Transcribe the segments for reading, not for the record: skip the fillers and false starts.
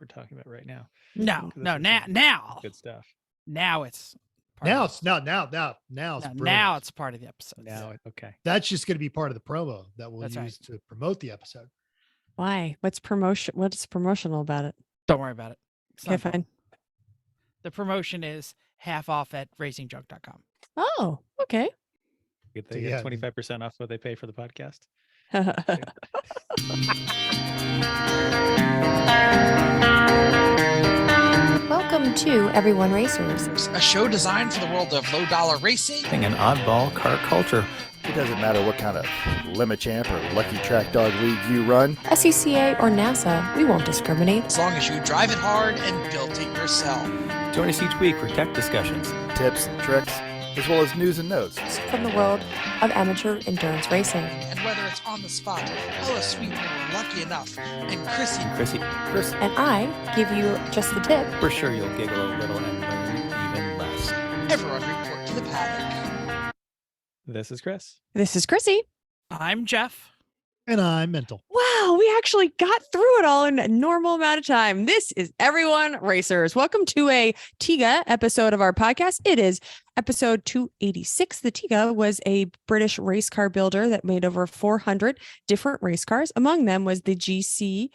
we're talking about right now. No, 'Cause no, this is some now good stuff. it's part Now of it's now it's the, brilliant. now it's part of the episode. Now, okay. That's just going to be part of the promo that we'll That's use to promote the episode. Why? What's promotion? What's promotional about it? Don't worry about it. It's Okay, not fine. important. The promotion is half off at racingjunk.com. Oh, okay. They get 25% off what they pay for the podcast. Welcome to Everyone Racers, a show designed for the world of low-dollar racing and oddball car culture. It doesn't matter what kind of Limit Champ or Lucky Track Dog League you run. SCCA or NASA, we won't discriminate. as long as you drive it hard and build it yourself. Join us each week for tech discussions, tips and tricks, as well as news and notes from the world of amateur endurance racing. And whether it's on the spot, Ella Sweet and Lucky Enough, and Chrissy. And I give you just the tip. We're sure you'll giggle a little and learn even less. Everyone report to the paddock. This is Chris. This is Chrissy. I'm Jeff. And I'm Mental. Wow, we actually got through it all in a normal amount of time. This is Everyone Racers. Welcome to a Tiga episode of our podcast. It is episode 286. The Tiga was a British race car builder that made over 400 different race cars. Among them was the GC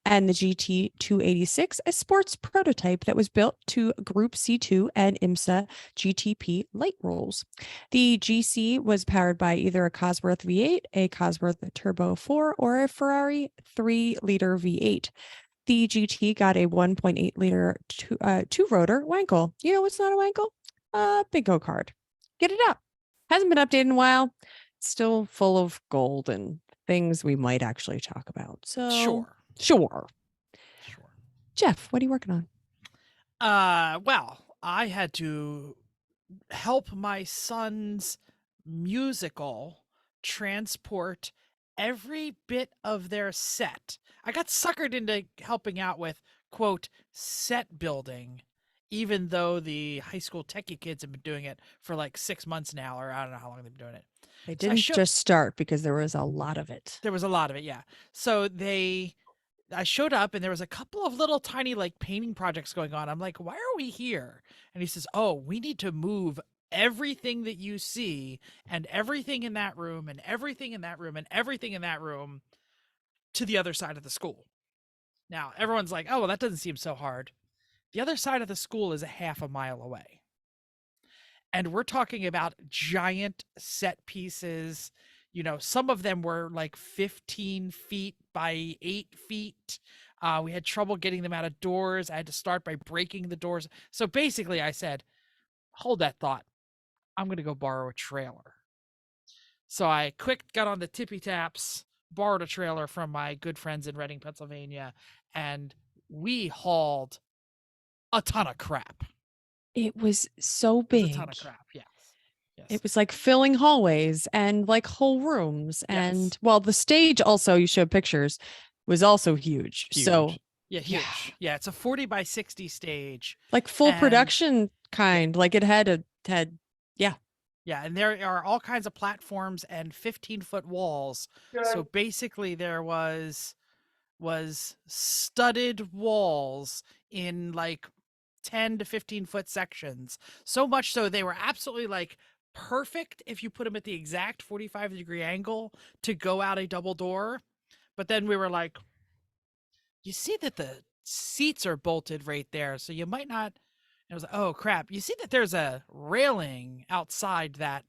and the GT 286, a sports prototype that was built to Group C2 and IMSA GTP light rules. The GC was powered by either a Cosworth V8, a Cosworth Turbo 4, or a Ferrari 3-liter V8. The GT got a 1.8-liter two-rotor Wankel. You know what's not a Wankel? Bingo card. Get it up. Hasn't been updated in a while. It's still full of gold and things we might actually talk about. So Sure. Jeff, what are you working on? Well, I had to help my son's musical transport every bit of their set. I got suckered into helping out with, quote, set building, even though the high school techie kids have been doing it for like 6 months now, or I don't know how long they've been doing it. They didn't just start because there was a lot of it. There was a lot of it, yeah. So I showed up and there was a couple of little tiny like painting projects going on. I'm like, why are we here? And he says, oh, we need to move everything that you see and everything in that room and everything in that room and everything in that room to the other side of the school. Now, everyone's like, oh, well, that doesn't seem so hard. The other side of the school is a half a mile away. And we're talking about giant set pieces. You know, some of them were like 15 feet by 8 feet. We had trouble getting them out of doors. I had to start by breaking the doors. So basically I said, hold that thought. I'm going to go borrow a trailer. So I got on the tippy taps, borrowed a trailer from my good friends in Reading, Pennsylvania, and we hauled a ton of crap. It was so big. A ton of crap, yes. It was like filling hallways and like whole rooms. And well, the stage also, you showed pictures, was also huge. So yeah, huge. Yeah, it's a 40 by 60 stage. Like full production kind. Like it had Yeah, and there are all kinds of platforms and 15-foot walls. Yeah. So basically there was studded walls in like 10 to 15-foot sections. So much so they were absolutely like perfect if you put them at the exact 45-degree angle to go out a double door. But then we were like, you see that the seats are bolted right there, so you might not. And I was like, oh crap, you see that there's a railing outside that.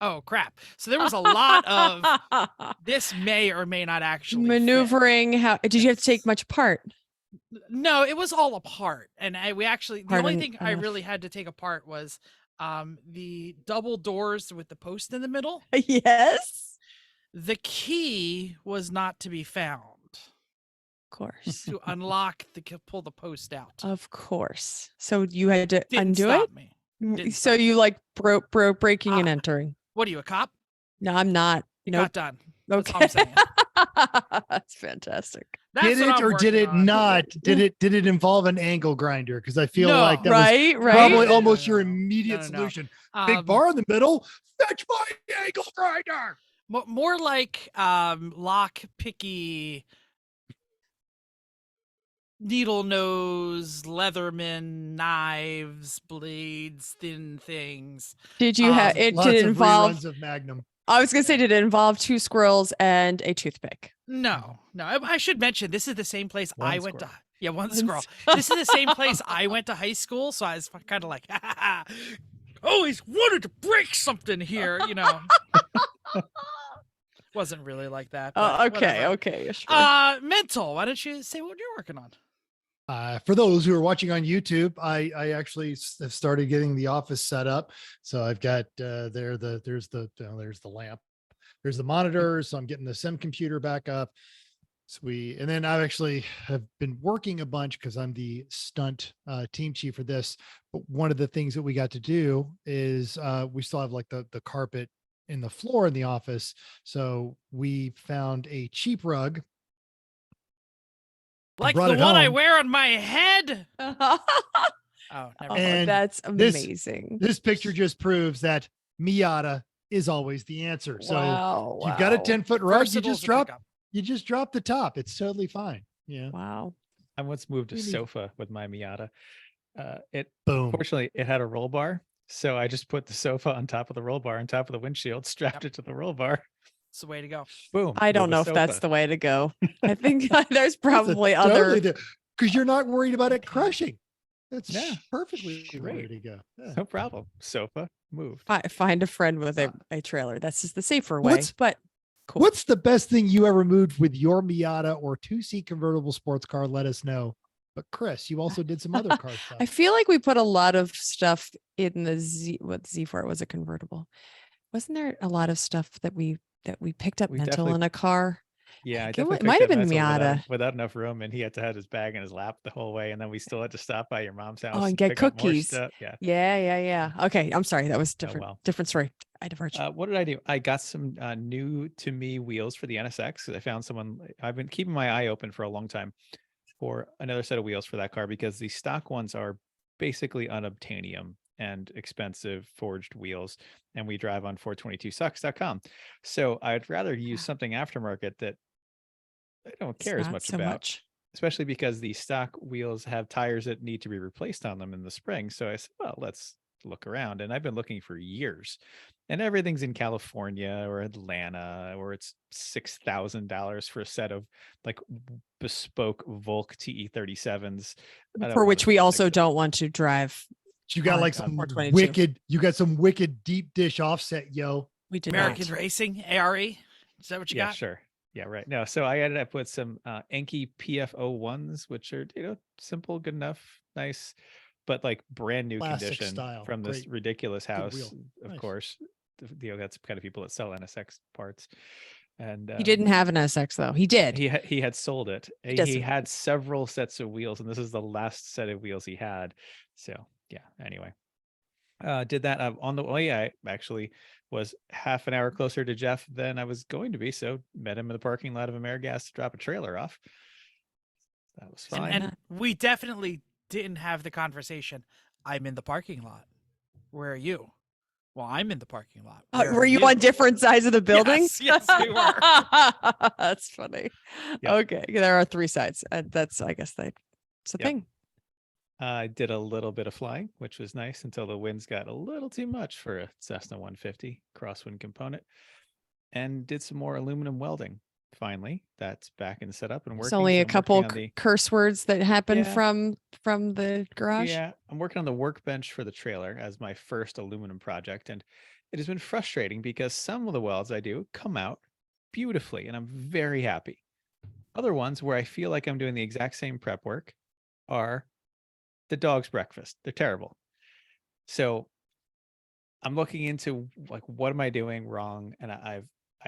Oh crap. So there was a lot of this may or may not actually maneuvering fit. How did you have to take much apart? No, it was all apart. And the only thing I really had to take apart was the double doors with the post in the middle. Yes. The key was not to be found. Of course. To unlock pull the post out. Of course. So you had to undo it? So you like broke breaking and entering. What are you, a cop? No, I'm not. You got done. Okay. That's all I'm saying. That's fantastic. Did it or did it not? Did it involve an angle grinder? Because I feel like that was probably almost your immediate solution. Big bar in the middle. Fetch my angle grinder. More like lock picky. needle nose, Leatherman, knives, blades, thin things. Did you have it? Lots Did it of involve? reruns of Magnum. I was gonna say, did it involve 2 squirrels and a toothpick? No. I should mention this is the same place I went to. Yeah, one One squirrel. This is the same place I went to high school, so I was kind of like, always wanted to break something here, Wasn't really like that. But Okay, whatever. okay. Sure. Mental. Why don't you say what you're working on? For those who are watching on YouTube, I actually have started getting the office set up. So I've got there's the lamp, there's the monitor. So I'm getting the sim computer back up. And then I actually have been working a bunch because I'm the stunt team chief for this. But one of the things that we got to do is we still have like the carpet in the floor in the office. So we found a cheap rug. Like the one I wear on my head. Oh, never mind. That's amazing. This picture just proves that Miata is always the answer. So you've got a 10-foot rug, you just drop the top. It's totally fine. Yeah. Wow. I once moved a sofa with my Miata. Boom. Fortunately, it had a roll bar. So I just put the sofa on top of the roll bar, on top of the windshield, strapped it to the roll bar. It's the way to go. Boom. I don't know if that's the way to go. I think there's probably other. Because you're not worried about it crushing. That's perfectly the way great. to go. Yeah. No problem. Sofa moved. Find a friend with a trailer. That's just the safer way. But cool. What's the best thing you ever moved with your Miata or 2-seat convertible sports car? Let us know. But Chris, you also did some other car stuff. I feel like we put a lot of stuff in the Z4. It was a convertible. Wasn't there a lot of stuff that we picked up mental in a car? Yeah, it might have been Miata without enough room, and he had to have his bag in his lap the whole way, and then we still had to stop by your mom's house. Oh, and get cookies. Yeah. Okay, I'm sorry, that was different. Different story. I diverged. What did I do? I got some new to me wheels for the NSX. I found someone. I've been keeping my eye open for a long time for another set of wheels for that car because the stock ones are basically unobtainium and expensive forged wheels, and we drive on 422sucks.com. So I'd rather use something aftermarket that I don't care as much about, especially because the stock wheels have tires that need to be replaced on them in the spring. So I said, well, let's look around. And I've been looking for years, and everything's in California or Atlanta, or it's $6,000 for a set of like bespoke Volk TE37s. For which we also don't want to drive. You got like some wicked deep dish offset, yo. We did American Racing, ARE. Is that what you got? Yeah, sure. Yeah, right. No, so I ended up with some Enki PF01s, which are, simple, good enough, nice, but like brand new Classic condition style. from this ridiculous house, of Nice. course. That's the kind of people that sell NSX parts. And he didn't have an SX though. He did. He had sold it. He had several sets of wheels, and this is the last set of wheels he had. So yeah. Anyway, did that on the way. I actually was half an hour closer to Jeff than I was going to be. So met him in the parking lot of AmeriGas to drop a trailer off. That was fine. And we definitely didn't have the conversation. I'm in the parking lot. Where are you? Well, I'm in the parking lot. Were you on different sides of the building? Yes, we were. That's funny. Yep. Okay, there are 3 sides. That's, I guess, it's a thing. I did a little bit of flying, which was nice until the winds got a little too much for a Cessna 150 crosswind component, and did some more aluminum welding. Finally, that's back in setup and working. It's only a couple curse words that happened from the garage. Yeah, I'm working on the workbench for the trailer as my first aluminum project, and it has been frustrating because some of the welds I do come out beautifully, and I'm very happy. Other ones where I feel like I'm doing the exact same prep work are the dog's breakfast. They're terrible. So I'm looking into like, what am I doing wrong? And I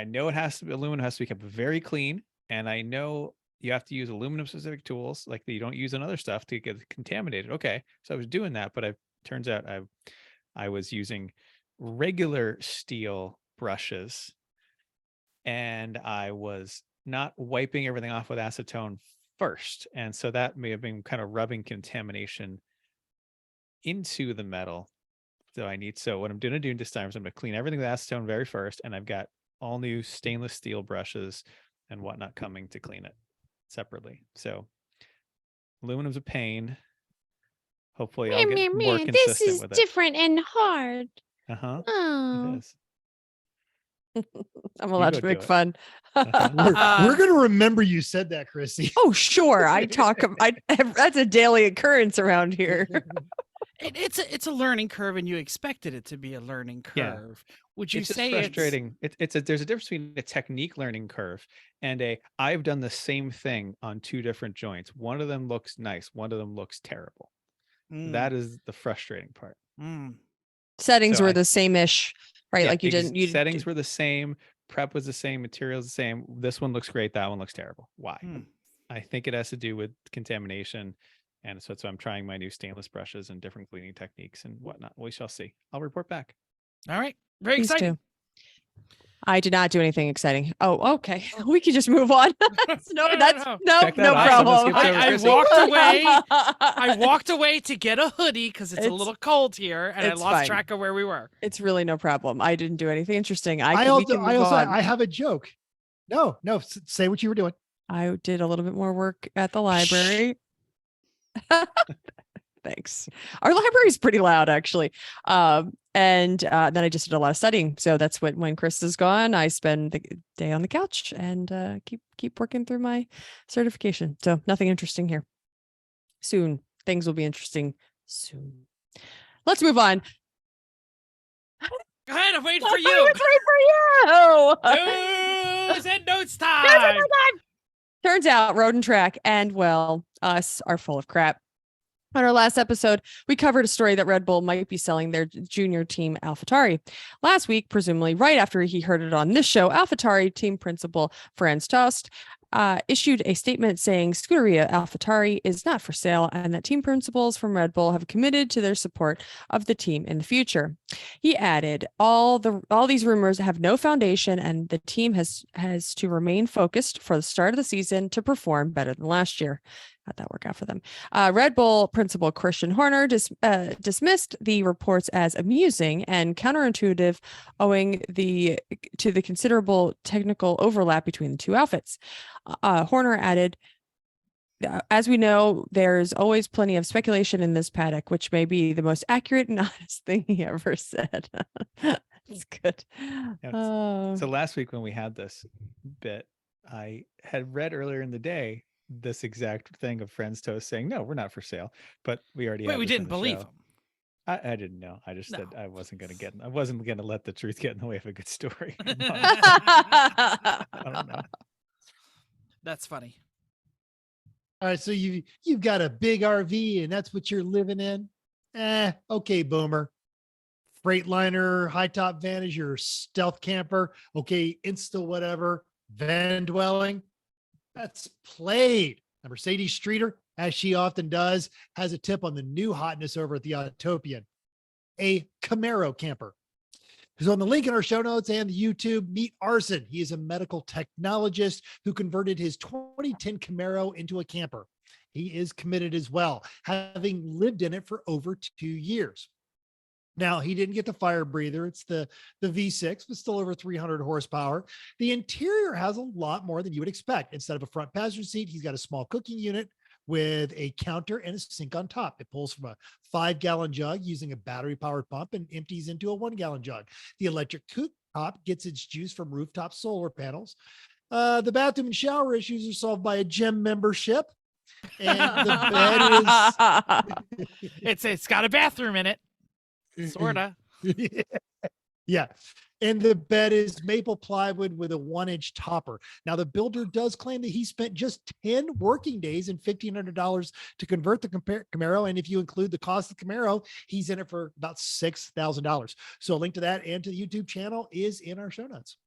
know aluminum has to be kept very clean. And I know you have to use aluminum specific tools, like that you don't use on other stuff to get contaminated. Okay. So I was doing that, but turns out I was using regular steel brushes, and I was not wiping everything off with acetone first. And so that may have been kind of rubbing contamination into the metal. So what I'm going to do this time is I'm going to clean everything with acetone very first. And I've got all new stainless steel brushes and whatnot coming to clean it separately. So Aluminum's a pain. Hopefully I'll get more consistent with it. different and hard. Uh-huh. Oh. It is. I'm allowed go to do make it. fun. We're gonna remember you said that, Chrissy. Oh, sure. That's a daily occurrence around here. It's a learning curve, and you expected it to be a learning Yeah. curve. Would you It's just say frustrating. There's a difference between a technique learning curve and I've done the same thing on two different joints. One of them looks nice. One of them looks terrible. That is the frustrating part. Settings So were the same-ish, right? Yeah, Like you settings were the same, prep was the same, materials the same. This one looks great, that one looks terrible. Why? I think it has to do with contamination, and so I'm trying my new stainless brushes and different cleaning techniques and whatnot. We shall see. I'll report back. All right. Very Please exciting. do. I did not do anything exciting. Oh, okay. We can just move on. No Check that no off. problem. Someone skipped over I Chrissy. walked away. I walked away to get a hoodie because it's a little cold here, and I it's lost fine. track of where we were. It's really no problem. I didn't do anything interesting. I have a joke. No, say what you were doing. I did a little bit more work at the library. Thanks. Our library is pretty loud, actually. And then I just did a lot of studying. So that's when Chris is gone, I spend the day on the couch and keep working through my certification. So nothing interesting here. Soon. Things will be interesting soon. Let's move on. Go ahead, I'm waiting for you. I was waiting for you. News and notes time. Turns out Road and Track and, well, us are full of crap. On our last episode, we covered a story that Red Bull might be selling their junior team AlphaTauri. Last week, presumably right after he heard it on this show, AlphaTauri team principal Franz Tost issued a statement saying Scuderia AlphaTauri is not for sale and that team principals from Red Bull have committed to their support of the team in the future. He added, all these rumors have no foundation and the team has to remain focused for the start of the season to perform better than last year. How'd that work out for them? Red Bull principal Christian Horner dismissed the reports as amusing and counterintuitive, owing to the considerable technical overlap between the two outfits. Horner added, as we know, there's always plenty of speculation in this paddock, which may be the most accurate and honest thing he ever said. It's good. So last week when we had this bit, I had read earlier in the day this exact thing of Friends Toast saying, no, we're not for sale, but we already we didn't believe him. I didn't know. I just said I wasn't going to let the truth get in the way of a good story. I don't know. That's funny. All right, so you've got a big RV and that's what you're living in. Okay, boomer. Freightliner, high top van is your stealth camper. Okay, Insta whatever, van dwelling. That's played. Now, Mercedes Streeter, as she often does, has a tip on the new hotness over at the Autopian, a Camaro camper. Who's on the link in our show notes and the YouTube, meet Arson. He is a medical technologist who converted his 2010 Camaro into a camper. He is committed as well, having lived in it for over 2 years. Now, he didn't get the fire breather. It's the V6, but still over 300 horsepower. The interior has a lot more than you would expect. Instead of a front passenger seat, he's got a small cooking unit with a counter and a sink on top. It pulls from a 5-gallon jug using a battery-powered pump and empties into a 1-gallon jug. The electric cooktop gets its juice from rooftop solar panels. The bathroom and shower issues are solved by a gym membership. And the bed is... It's got a bathroom in it. Sorta. Yeah. And the bed is maple plywood with a 1-inch topper. Now, the builder does claim that he spent just 10 working days and $1,500 to convert the Camaro. And if you include the cost of the Camaro, he's in it for about $6,000. So a link to that and to the YouTube channel is in our show notes.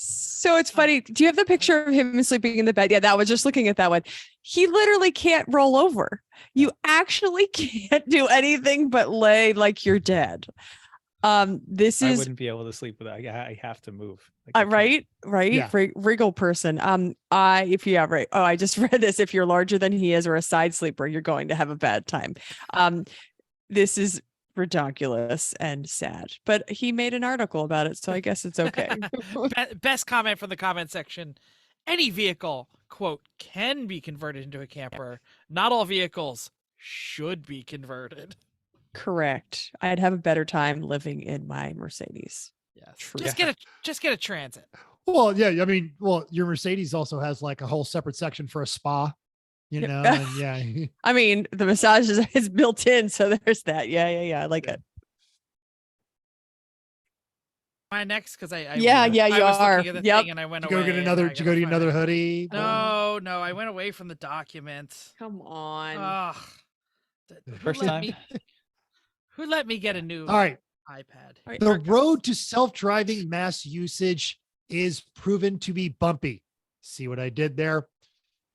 So it's funny. Do you have the picture of him sleeping in the bed? Yeah, that was just looking at that one. He literally can't roll over. You actually can't do anything but lay like you're dead. I wouldn't be able to sleep with that. I have to move. Right. Yeah. Wriggle person. Right. Oh, I just read this. If you're larger than he is or a side sleeper, you're going to have a bad time. This is ridiculous and sad, but he made an article about it, so I guess it's okay. Best comment from the comment section: any vehicle quote, can be converted into a camper. Not all vehicles should be converted. Correct. I'd have a better time living in my Mercedes. Yes. True. Just get a transit. Well, yeah. I mean, well, your Mercedes also has like a whole separate section for a spa, you Yep. know, and yeah. I mean, the massage is built in, so there's that. Yeah. I like it. Am I next? Because I Yeah, was you are. looking at the Yep. thing and I went Did you away. go get and another? I Did you go gotta get find another it. hoodie? No, I went away from the document. Come on. Ugh. First time. Who let me get a new All right. iPad? All right. The road to self-driving mass usage is proven to be bumpy. See what I did there?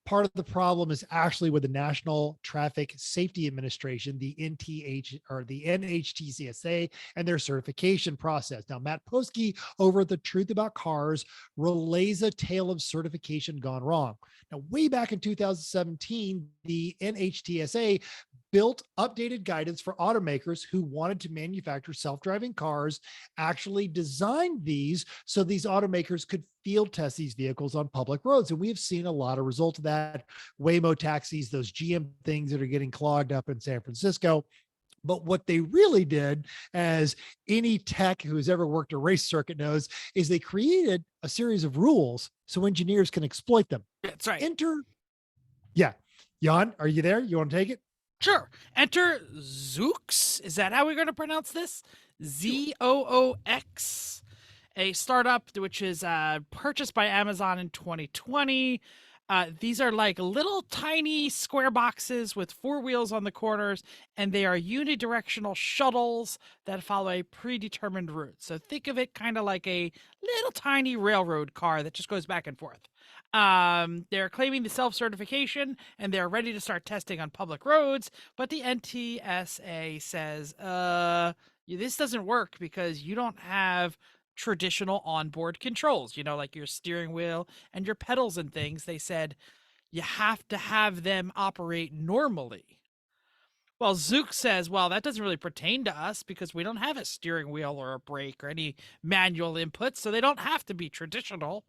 Part of the problem is actually with the National Traffic Safety Administration, the NHTSA, and their certification process. Now, Matt Poskey over at the Truth About Cars relays a tale of certification gone wrong. Now, way back in 2017, the NHTSA built updated guidance for automakers who wanted to manufacture self-driving cars, actually designed these so these automakers could field test these vehicles on public roads. And we have seen a lot of results of that. Waymo taxis, those GM things that are getting clogged up in San Francisco. But what they really did, as any tech who's ever worked a race circuit knows, is they created a series of rules so engineers can exploit them. That's right. Yeah. Jan, are you there? You want to take it? Sure. Enter Zoox. Is that how we're going to pronounce this? ZOOX. A startup which is purchased by Amazon in 2020. These are like little tiny square boxes with 4 wheels on the corners, and they are unidirectional shuttles that follow a predetermined route. So think of it kind of like a little tiny railroad car that just goes back and forth. They're claiming the self-certification and they're ready to start testing on public roads, but the NTSA says, this doesn't work because you don't have traditional onboard controls, like your steering wheel and your pedals and things. They said you have to have them operate normally. Well, Zook says, well, that doesn't really pertain to us because we don't have a steering wheel or a brake or any manual input, so they don't have to be traditional.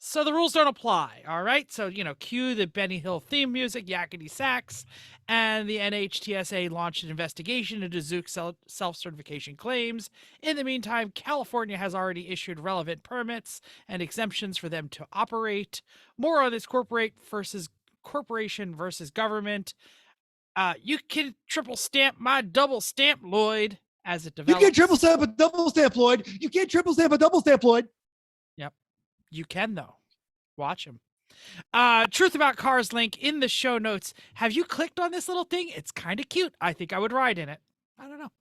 So the rules don't apply, all right? So, cue the Benny Hill theme music, yakety sax, and the NHTSA launched an investigation into Zook's self-certification claims. In the meantime, California has already issued relevant permits and exemptions for them to operate. More on this corporation versus government. You can triple stamp my double stamp, Lloyd, as it You develops. can't triple stamp a double stamp, Lloyd. You can't triple stamp a double stamp, Lloyd. Yep. You can, though. Watch him. Truth About Cars link in the show notes. Have you clicked on this little thing? It's kind of cute. I think I would ride in it. I don't know.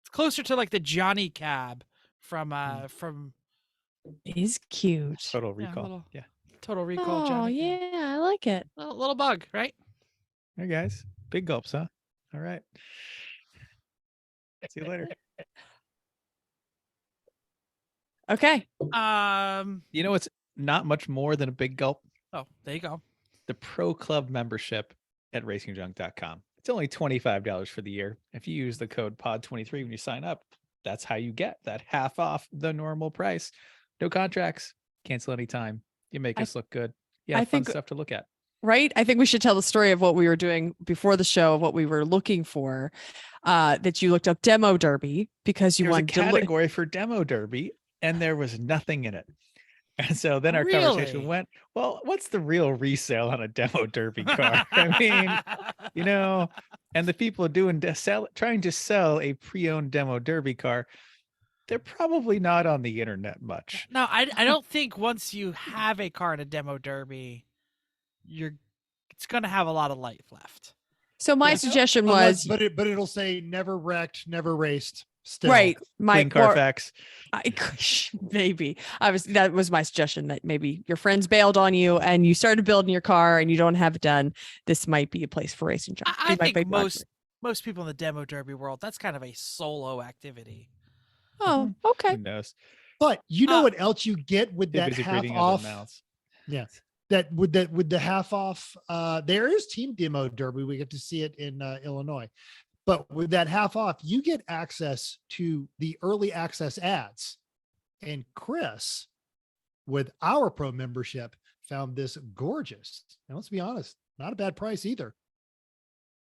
It's closer to like the Johnny Cab from It is cute. Total Recall. Yeah. Total Recall. Oh, Johnny Cab. yeah. I like it. Little bug, right? Hey guys, big gulps, huh? All right. See you later. Okay. You know what's not much more than a big gulp? Oh, there you go. The Pro Club membership at racingjunk.com. It's only $25 for the year. If you use the code POD23 when you sign up, that's how you get that half off the normal price. No contracts, cancel anytime. You make us look good. Yeah, I fun think- stuff to look at. Right. I think we should tell the story of what we were doing before the show, what we were looking for, that you looked up demo derby because you There was a wanted to category for demo derby and there was nothing in it. And so then our conversation Really? went, well, what's the real resale on a demo derby car? I mean, and the people trying to sell a pre-owned demo derby car, they're probably not on the internet much. No, I don't think once you have a car in a demo derby, it's going to have a lot of life left. So my Yeah. suggestion Unless- was but it'll say never wrecked, never raced. Still. right. Clean Carfax. Maybe that was my suggestion, that maybe your friends bailed on you and you started building your car and you don't have it done. This might be a place for racing junk. I You might think be watching most people in the demo derby world, that's kind of a solo activity. it. Oh, okay. Who knows? But you know what else you get with Too that busy half breathing other off? mouths. Yeah. That with the half off, there is team demo derby. We get to see it in Illinois. But with that half off, you get access to the early access ads. And Chris, with our pro membership, found this gorgeous. And let's be honest, not a bad price either.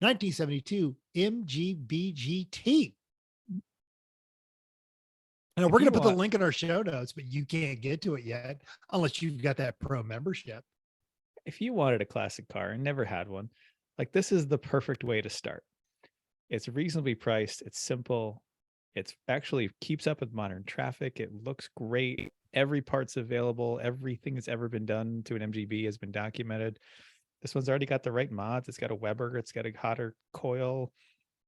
1972 MGB-GT. And we're going to put the link in our show notes, but you can't get to it yet unless you've got that pro membership. If you wanted a classic car and never had one, like this is the perfect way to start. It's reasonably priced. It's simple. It's actually keeps up with modern traffic. It looks great. Every part's available. Everything that's ever been done to an MGB has been documented. This one's already got the right mods. It's got a Weber. It's got a hotter coil.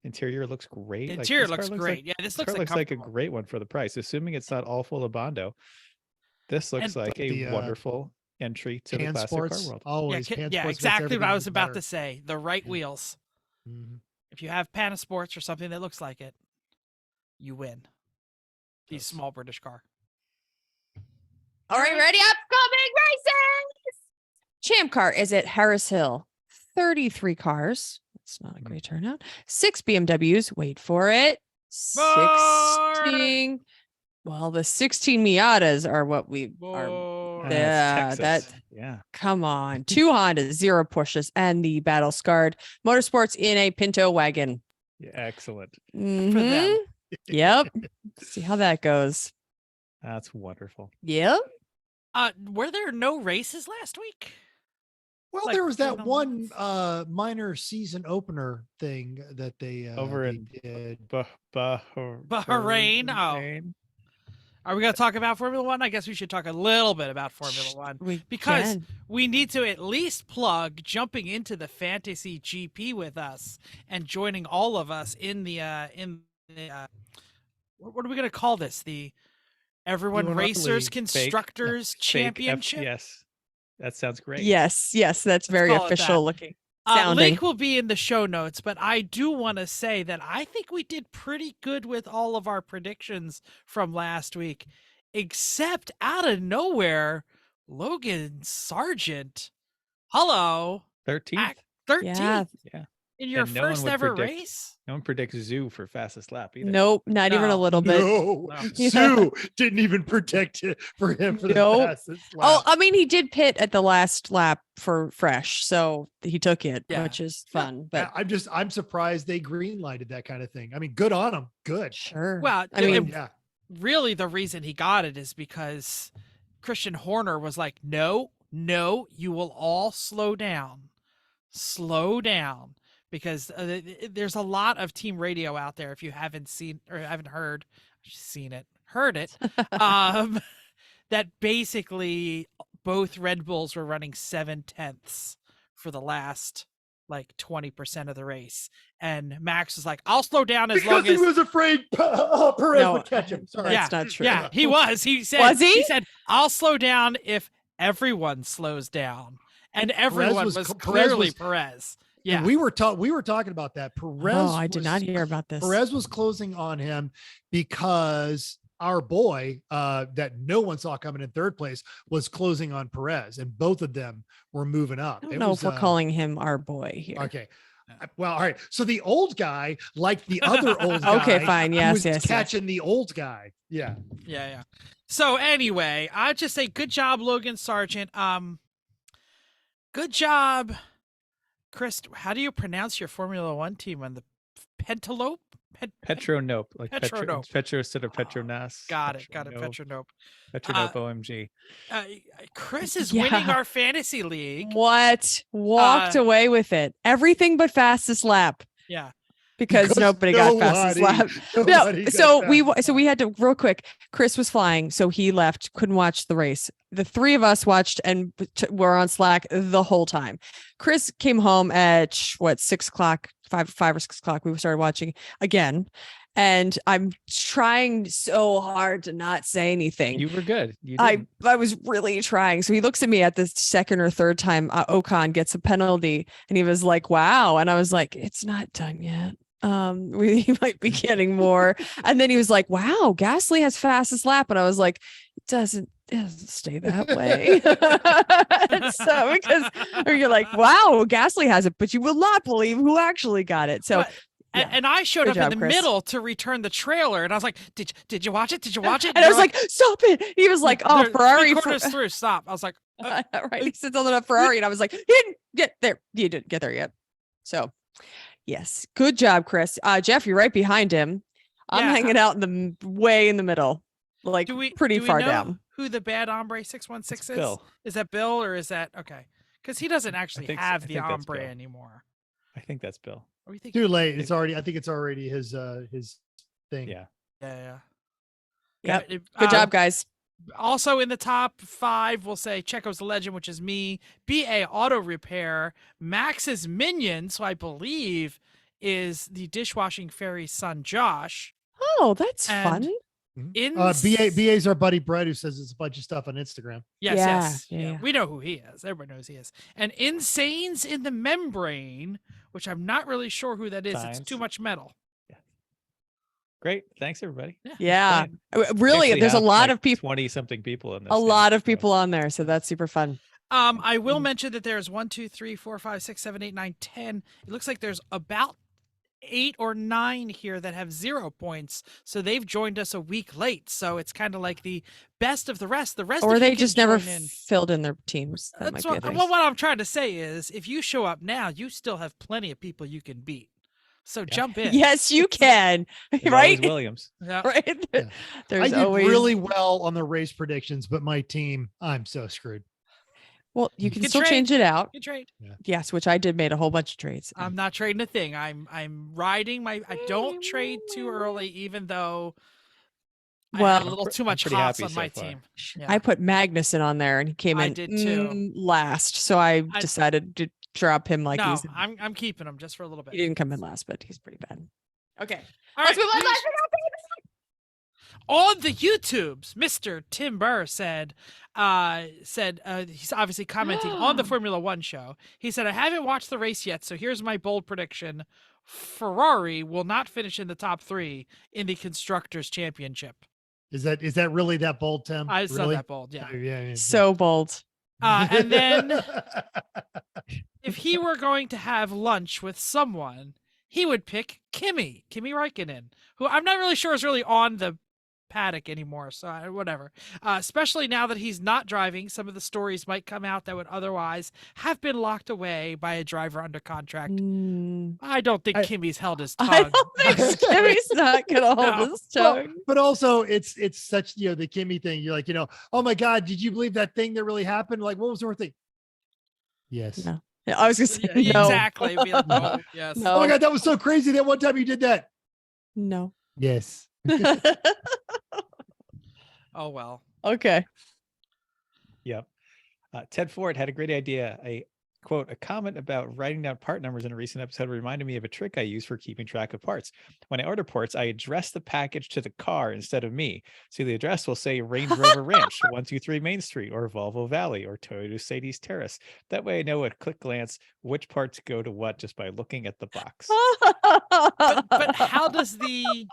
Interior looks great. Interior looks great. Yeah, this looks like a great one for the price, assuming it's not all full of Bondo. This looks like a wonderful entry to the classic car world. Always. Yeah, exactly what I was about to say. The right wheels. Mm-hmm. If you have Panasports or something that looks like it, you win. These small British car. All right, ready? Upcoming races. Champ car is at Harris Hill. 33 cars. It's not a great turnout. 6 BMWs. Wait for it. 16. Well, the 16 Miatas are what we are. Yeah. Come on. 2 Hondas, 0 Porsches, and the battle scarred Motorsports in a Pinto wagon. Yeah, excellent. Mhm. For them. Yep. See how that goes. That's wonderful. Yep. Were there no races last week? Well, Like, there was that you know, one minor season opener thing that they Over they in did. Bahrain. Oh. Are we going to talk about Formula One? I guess we should talk a little bit about Formula One because we need to at least plug jumping into the Fantasy GP with us and joining all of us in the what are we going to call this? The Everyone Racers Constructors Championship. Yes, that sounds great. Yes, that's very call it official that. looking. Sounding. Link will be in the show notes, but I do want to say that I think we did pretty good with all of our predictions from last week, except out of nowhere, Logan Sargent. Hello. 13th. 13th. Yeah. In your And no first one would ever predict- race? No one predicts Zoo for fastest lap either. Nope, not even a little bit. No, Yeah. Sue didn't even predict it for him for the Nope. fastest Oh, lap. I mean, he did pit at the last lap for fresh, so he took it, Yeah. which is fun. But I'm surprised they green lighted that kind of thing. I mean, good on them. Good. sure. Well, I mean, Yeah. really the reason he got it is because Christian Horner was like, no, you will all slow down, because there's a lot of team radio out there. If you haven't seen or haven't heard it, that basically both Red Bulls were running 7/10 for the last like 20% of the race, and Max was like, "I'll slow down as long Because as." he was afraid Perez would catch him. Sorry. that's not true. Yeah, he was. He said, Was he? He said, "I'll slow down if everyone slows down," and everyone was clearly Perez. Yeah, And we were talking about that. Perez. Oh, I did not hear about this. Perez was closing on him because our boy that no one saw coming in third place was closing on Perez, and both of them were moving up. I don't know if we're calling him our boy here. Okay. Well, all right. So the old guy, like the other old guy, Okay, fine. who Yes, was catching the old guy. Yeah. Yeah. So anyway, I'd just say good job, Logan Sargent. Good job, Chris. How do you pronounce your Formula One team on the Pentalope? Petronope, like Petronope. Petro instead of Petronas. Got it. Petronope. Petronope OMG. Chris is Yeah. winning our fantasy league. What? Walked away with it. Everything but fastest lap. Yeah. Because nobody got fastest lap. No, so we had to real quick. Chris was flying, so he left, couldn't watch the race. The three of us watched and were on Slack the whole time. Chris came home at 6 o'clock, 5 or 6 o'clock. We started watching again, and I'm trying so hard to not say anything. You were good. I was really trying. So he looks at me at the second or third time Ocon gets a penalty, and he was like, "Wow," and I was like, "It's not done yet. We might be getting more." And then he was like, "Wow, Gasly has fastest lap," and I was like, "It doesn't stay that way." And so because you're like, "Wow, Gasly has it," but you will not believe who actually got it. So Yeah. And I showed Good up job, in the Chris. middle to return the trailer, and I was like, "Did you watch it? Did you watch it?" And I was like, stop it. He was like, oh, They're Ferrari. 3/4 through, stop. I was like, Right. He sits on the Ferrari, and I was like, he didn't get there. You didn't get there yet. So, yes, good job, Chris. Jeff, you're right behind him. I'm Yeah. hanging out in the way in the middle, like pretty do we far know down. who the bad hombre 616 It's is? Bill. Is that Bill or is that okay? Because he doesn't actually think so. have I the think that's hombre Bill. anymore. I think that's Bill. What do you think? Too late. It's already. I think it's already his thing. Yeah. Yeah. Yep. It- Good job, guys. Also in the top 5, we'll say Checo's the Legend, which is me, BA Auto Repair, Max's Minions, who I believe is the dishwashing fairy's son, Josh. Oh, that's And fun. In BA's our buddy Brett, who says it's a bunch of stuff on Instagram. Yes. Yeah. We know who he is. Everybody knows he is. And Insanes in the Membrane, which I'm not really sure who that is. Science. It's too much metal. Great. Thanks, everybody. Yeah. We Really, actually there's a have, lot like, of people. 20-something people in this. A thing, lot of so- people on there, so that's super fun. I will mention that there's 1, 2, 3, 4, 5, 6, 7, 8, 9, 10. It looks like there's about 8 or 9 here that have 0 points. So they've joined us a week late. So it's kind of like the best of the rest. The rest Or of you they can just never join in. filled in their teams. That That's might what, be a thing. well, what I'm trying to say is if you show up now, you still have plenty of people you can beat. So jump in. Yes, you can. There's Right? always Williams. Yeah. Right? Yeah. There's I did always really well on the race predictions, but my team, I'm so screwed. well, you can Good still trade. change it out. Good trade. Yes, which I did made a whole bunch of trades. I'm not trading a thing. I'm riding my. I don't trade too early, even though I Well, had a little too I'm much pretty hops happy on so my far. team. Yeah. I put Magnuson on there and he came I in did too. last. So I decided to drop him like no, he's I'm keeping him just for a little bit. he didn't come in last, but he's pretty bad. Okay. All Let's right, move on. please. On the YouTubes, Mr. Tim Burr said he's obviously commenting on the Formula One show. He said, I haven't watched the race yet, so here's my bold prediction. Ferrari will not finish in the top 3 in the Constructors' Championship. Is that really that bold, Tim? I saw really? that bold, yeah. Yeah. So bold. And then if he were going to have lunch with someone, he would pick Kimi Räikkönen, who I'm not really sure is really on the paddock anymore. So whatever. Especially now that he's not driving, some of the stories might come out that would otherwise have been locked away by a driver under contract. I don't think Kimi's held his tongue. I don't think Kimmy's not gonna hold No. his tongue. But also it's such, the Kimmy thing. You're like, oh my God, did you believe that thing that really happened? Like, what was the whole thing? Yes. No. Yeah, I was gonna say Yeah, no. Exactly. Be like, no, yes. No. Oh my God, that was so crazy that one time you did that. No. Yes. Oh well. Okay. Yep. Ted Ford had a great idea. A comment about writing down part numbers in a recent episode reminded me of a trick I use for keeping track of parts. When I order parts, I address the package to the car instead of me. So the address will say Range Rover Ranch, 123 Main Street, or Volvo Valley, or Toyota Sadie's Terrace. That way I know at quick glance which parts go to what just by looking at the box. But how does the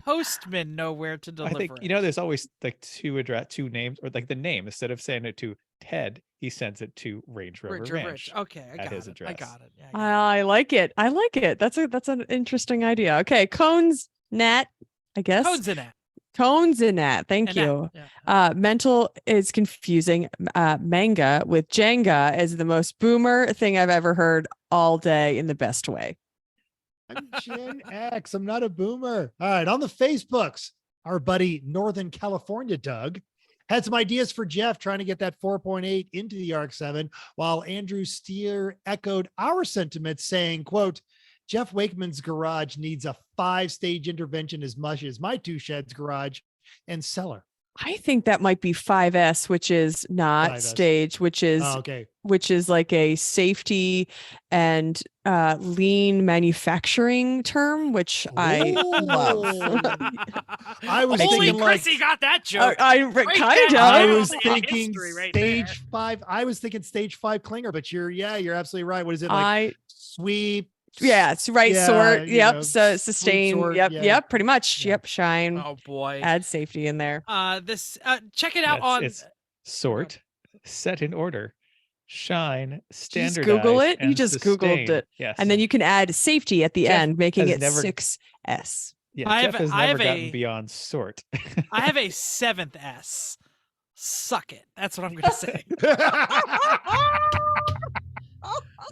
postman know where to I deliver think, it? there's always like two names, or like the name, instead of sending it to Ted, he sends it to Range Rover Rich, Ranch. Okay, I at got his it. I address. got it. Yeah, I got it. I like it. I like it. That's an interesting idea. Okay, Cones Nat, I guess. Codes in it. Cones in that. Thank And you. that, yeah. Mental is confusing manga with Jenga is the most boomer thing I've ever heard all day in the best way. I'm Gen X. I'm not a boomer. All right. On the Facebooks, our buddy Northern California Doug had some ideas for Jeff trying to get that 4.8 into the ARC-7, while Andrew Steer echoed our sentiments saying, quote, Jeff Wakeman's garage needs a 5-stage intervention as much as my 2 sheds garage and cellar. I think that might be 5S, which is not 5S. stage, which is Okay. which is like a safety and lean manufacturing term, which I love. I was Holy thinking like Chrissy got that joke. I Break kind that I down. of. was That's thinking history right stage there. 5. I was thinking stage 5 clinger, but you're absolutely right. What is it like? Sweep. Yeah, it's right Yeah, sort. you Yep. know, So sweep sustain. sort, Yep. yeah. Yep. Pretty much. Yeah. Yep. Shine. Oh boy. Add safety in there. Check it out on It's sort, set in order, shine, Did you just standardize, Google it? You and just sustain. Googled it. Yes. And then you can add safety at the Jeff end, making has it never- 6S. Yeah, I Jeff have- has I never have gotten a- beyond sort. I have a 7th S. Suck it. That's what I'm gonna say.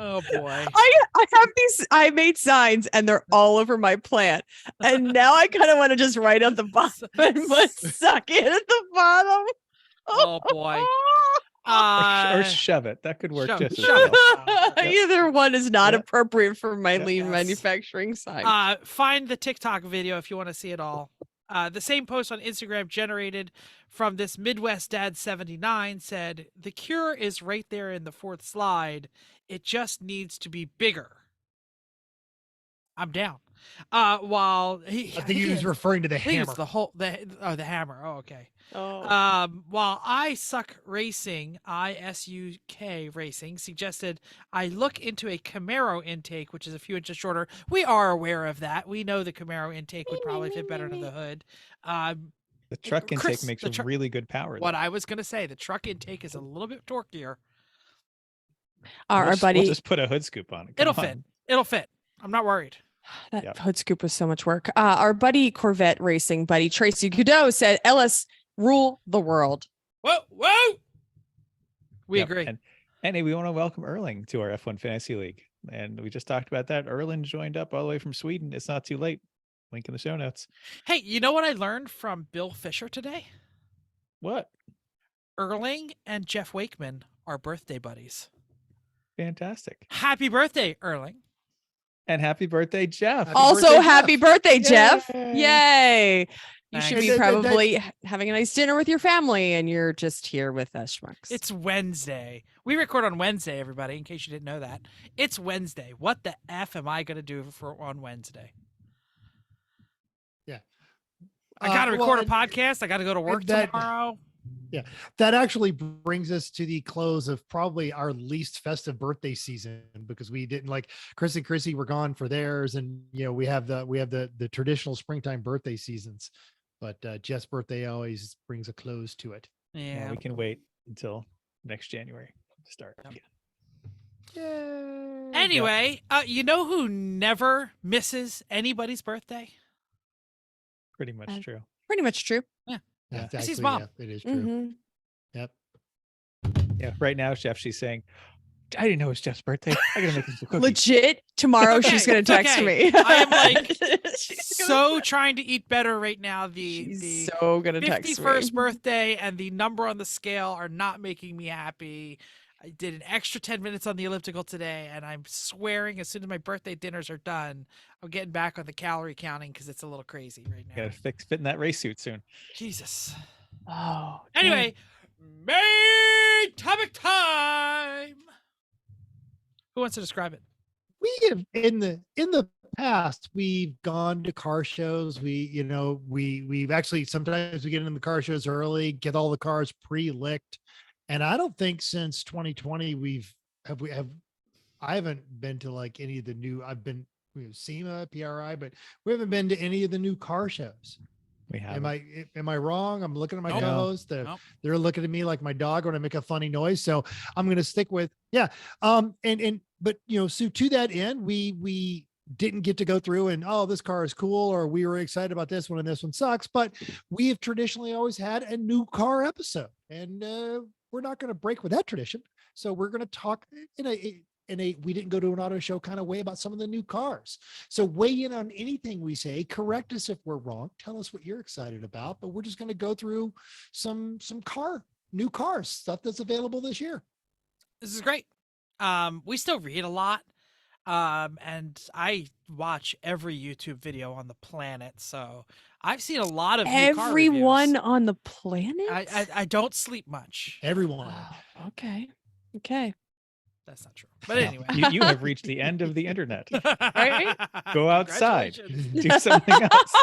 Oh boy. I have these. I made signs and they're all over my plant, and now I kind of want to just write at the bottom and put "suck it" at the bottom. Oh boy. Or shove it. That could work shove- just as shove well. it. Either one is not Yep. appropriate for my Yep. lean Yes. manufacturing sign. Find the TikTok video if you want to see it all. The same post on Instagram generated from this Midwest Dad 79 said, "The cure is right there in the 4th slide. It just needs to be bigger." I'm down. While I think he was referring to the I think hammer. it's the hammer. Oh, okay. Oh. While I Suck Racing, ISUK Racing, suggested I look into a Camaro intake, which is a few inches shorter. We are aware of that. We know the Camaro intake would probably fit better into the hood. The truck intake Chris, makes the a truck- really good power. What though. I was going to say, the truck intake is a little bit torquier. Our We'll buddy, just put a hood scoop on it. It'll Come fit. on. It'll fit. I'm not worried. that Yep. hood scoop was so much work. Our buddy Corvette racing buddy Tracy Godot said, "Ellis rule the world." Whoa! We Yep. agree. And hey, we want to welcome Erling to our F1 Fantasy League. And we just talked about that. Erling joined up all the way from Sweden. It's not too late. Link in the show notes. Hey, you know what I learned from Bill Fisher today? What? Erling and Jeff Wakeman are birthday buddies. Fantastic. Happy birthday, Erling. And happy birthday, Jeff. Happy Also, birthday, happy Jeff. birthday, Jeff! Yay. Yay! You should Thanks. be probably having a nice dinner with your family, and you're just here with us, schmucks. It's Wednesday. We record on Wednesday, everybody, in case you didn't know that. It's Wednesday. What the F am I going to do on Wednesday? Yeah. I got to well, record a and- podcast. I got to go to work that- tomorrow. That actually brings us to the close of probably our least festive birthday season, because we didn't, like, Chris and Chrissy were gone for theirs, and we have the traditional springtime birthday seasons, but Jeff's birthday always brings a close to it. Well, Yeah. we can wait until next January to start again. Anyway, you know who never misses anybody's birthday? Pretty much Uh, true. pretty much true. Yeah. It's It's his actually, mom. yeah, it is true. Mhm. Yep. Yeah. Right now, Jeff, she's saying, I didn't know it's Jeff's birthday. I gotta make this a cookie. Legit. Tomorrow Okay, she's gonna it's text okay. me. I am, like, She's gonna So trying to eat better right now. The She's so gonna text 51st me. birthday and the number on the scale are not making me happy. I did an extra 10 minutes on the elliptical today, and I'm swearing as soon as my birthday dinners are done, I'm getting back on the calorie counting because it's a little crazy right now. Gotta fit in that race suit soon. Jesus. Oh. Anyway, main topic time. Who wants to describe it? We have in the past, we've gone to car shows. We've actually, sometimes we get into the car shows early, get all the cars pre-licked. And I don't think since 2020 I haven't been to like any of the new, I've been SEMA, PRI, but we haven't been to any of the new car shows. We have. Am I wrong? I'm looking at my Nope. co-host. Nope. They're looking at me like my dog when I make a funny noise. So I'm going to stick with, but so to that end, we didn't get to go through and, oh, this car is cool, or we were excited about this one and this one sucks, but we have traditionally always had a new car episode, and we're not going to break with that tradition. So we're going to talk in a we didn't go to an auto show kind of way about some of the new cars. So weigh in on anything we say, correct us if we're wrong, tell us what you're excited about, but we're just going to go through some new cars, stuff that's available this year. This is great. We still read a lot. And I watch every YouTube video on the planet. So I've seen a lot of new car Everyone reviews. on the planet. I don't sleep much. Everyone. Wow. Okay. That's not true. But anyway. You have reached the end of the internet. Right? Go outside. Congratulations. Do something else.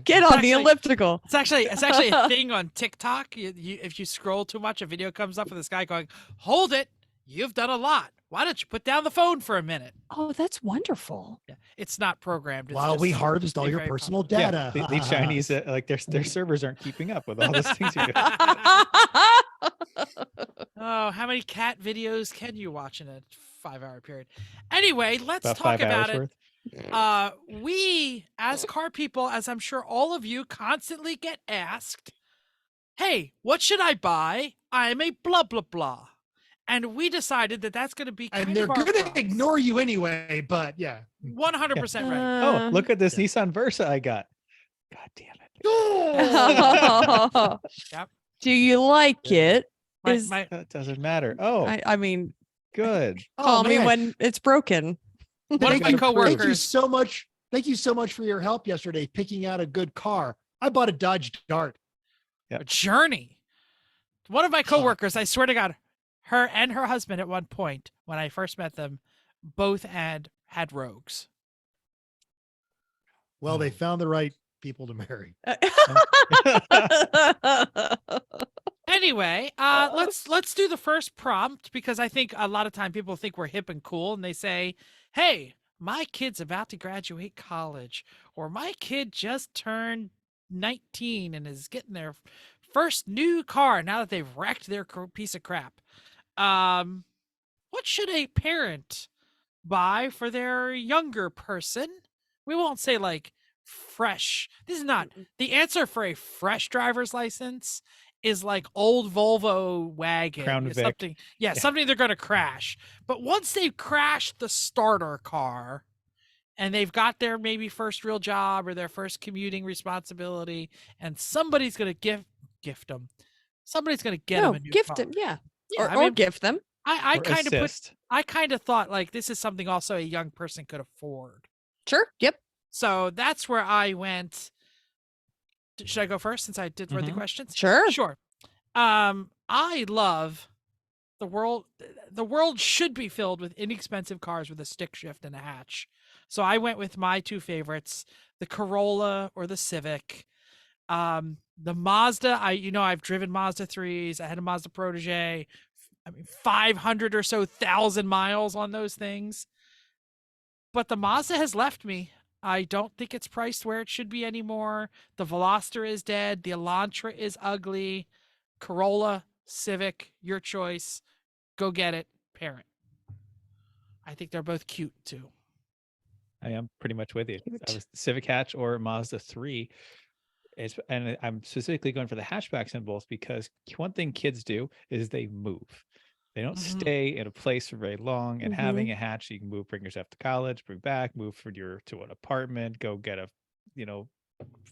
Get on the Actually- elliptical. It's actually a thing on TikTok. If you scroll too much, a video comes up with this guy going, "Hold it, you've done a lot. Why don't you put down the phone for a minute?" Oh, that's wonderful. Yeah, it's not programmed. It's While we just harvest all a your very personal popular- data. Yeah, the Chinese, like their servers aren't keeping up with all those things you do. Oh, how many cat videos can you watch in a 5-hour period? Anyway, let's About talk 5 hours about it. worth. We, as car people, as I'm sure all of you constantly get asked, hey, what should I buy? I'm a blah, blah, blah. And we decided that that's going to be And kind they're of our going to props. ignore you anyway, but yeah. 100% right. Oh, look at this Yeah. Nissan Versa I got. God damn it. Oh! Yep. Do you like it? That doesn't matter. Oh, I mean, good. call me man. when it's broken. One of my gotta prove. Thank you coworkers, so much. Thank you so much for your help yesterday picking out a good car. I bought a Dodge Dart. a journey. One of my coworkers, I swear to God, her and her husband at one point, when I first met them, both had Rogues. Well, they found the right people to marry. Anyway, let's do the first prompt, because I think a lot of time people think we're hip and cool and they say, hey, my kid's about to graduate college, or my kid just turned 19 and is getting their first new car now that they've wrecked their piece of crap. What should a parent buy for their younger person? We won't say like fresh. This is not the answer for a fresh driver's license. Is like old Volvo wagon, Crown or Vic. something. Yeah, something they're going to crash. But once they've crashed the starter car, and they've got their maybe first real job or their first commuting responsibility, and somebody's going to gift them. Somebody's going to get them a new gift car. them, yeah. Yeah, or gift them. I Or kind of assist. I kind of thought like this is something also a young person could afford. Sure. Yep. So that's where I went. Should I go first since I did read the Mhm. questions? Sure. Sure. I love the world. The world should be filled with inexpensive cars with a stick shift and a hatch. So I went with my two favorites, the Corolla or the Civic. The Mazda, I've driven Mazda 3s. I had a Mazda Protege. I mean, 500 or so thousand miles on those things. But the Mazda has left me. I don't think it's priced where it should be anymore. The Veloster is dead. The Elantra is ugly. Corolla, Civic, your choice. Go get it, parent. I think they're both cute too. I am pretty much with you. Cute. I was Civic hatch or Mazda 3. And I'm specifically going for the hatchbacks in both because one thing kids do is they move. They don't Mhm. stay in a place for very long. And Mhm. having a hatch, you can move, bring yourself to college, bring back, move to an apartment, go get a,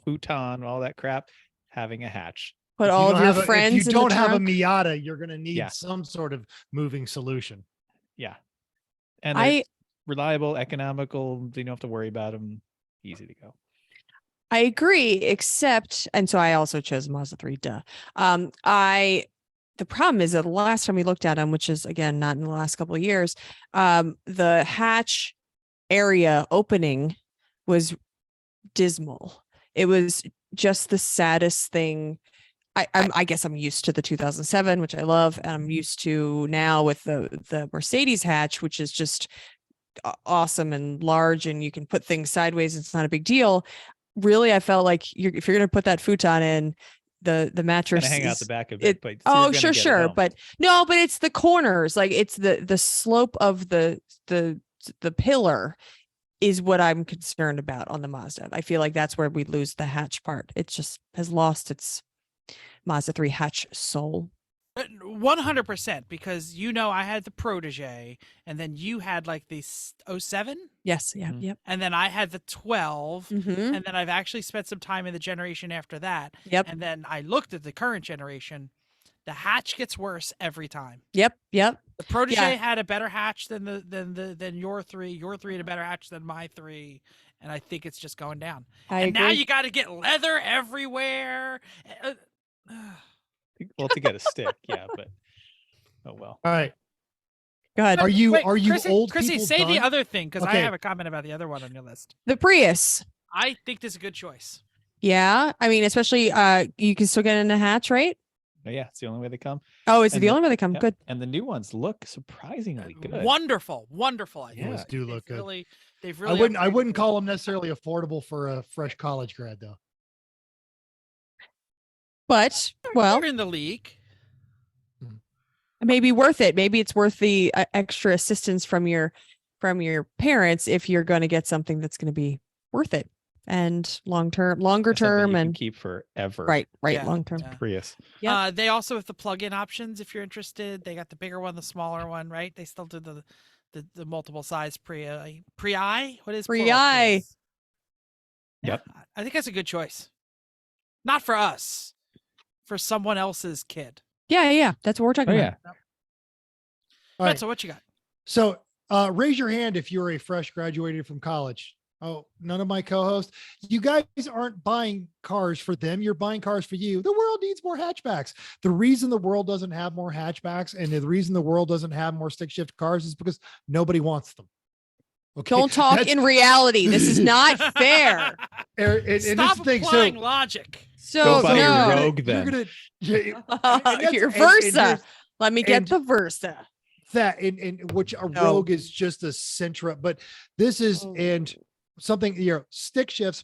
futon, all that crap. Having a hatch. Put If you all of don't your have a- friends If you in don't the have a trunk. Miata, you're going to need Yeah. some sort of moving solution. Yeah. And they're reliable, economical. You don't have to worry about them. Easy to go. I agree, except, and so I also chose Mazda 3. Duh. The problem is that the last time we looked at them, which is again not in the last couple of years, the hatch area opening was dismal. It was just the saddest thing. I guess I'm used to the 2007, which I love, and I'm used to now with the Mercedes hatch, which is just awesome and large, and you can put things sideways. It's not a big deal. Really, I felt like if you're going to put that futon in, the mattress Gonna hang out is- the back of it- it, but so you're oh, gonna sure, get it sure, home. but no, but it's the corners, like it's the slope of the pillar is what I'm concerned about on the Mazda. I feel like that's where we lose the hatch part. It just has lost its Mazda 3 hatch soul. 100%, because I had the Protege, and then you had like the 07, Yes, yeah, Mhm. yep. and then I had the 12, Mm-hmm. and then I've actually spent some time in the generation after that. Yep. And then I looked at the current generation. The hatch gets worse every time. Yep. The Protege Yeah. had a better hatch than your 3. Your 3 had a better hatch than my 3, and I think it's just going down. I And agree. now you got to get leather everywhere. Well, to get a stick, yeah, but oh well. All right. Go ahead. Are you Wait, Chrissy, old Chrissy, people say the done? other thing, because I Okay. have a comment about the other one on your list. The Prius. I think this is a good choice. Yeah. I mean, especially you can still get in a hatch, right? But yeah, it's the only way they come. Oh, it's And the the- only way they come. Yep. Good. And the new ones look surprisingly good. Wonderful. I think. Those do look good. They've I really. wouldn't upgraded call them necessarily affordable for a fresh college grad though. But them. well, They're in the league. maybe worth it. Maybe it's worth the extra assistance from your parents if you're going to get something that's going to be worth it and longer Something term you can and keep forever. right, Yeah, long term. yeah. Prius. Yep. They also have the plug-in options if you're interested. They got the bigger one, the smaller one, right? They still do the multiple size Pri. What is plural Pri. Prius? Yeah, Yep. I think that's a good choice. Not for us, for someone else's kid. Yeah. That's what we're talking Oh about. yeah. All right. So what you got? So raise your hand if you're a fresh graduated from college. Oh, none of my co-hosts. You guys aren't buying cars for them. You're buying cars for you. The world needs more hatchbacks. The reason the world doesn't have more hatchbacks and the reason the world doesn't have more stick shift cars is because nobody wants them. Okay. Don't talk in reality. This is not fair. And Stop this thing, applying logic. So Go buy your no, Rogue then. You're gonna that's- your and Versa. here's- Let me get and- the Versa. that and which a No. Rogue is just a Sentra, but this is Oh. and something stick shifts.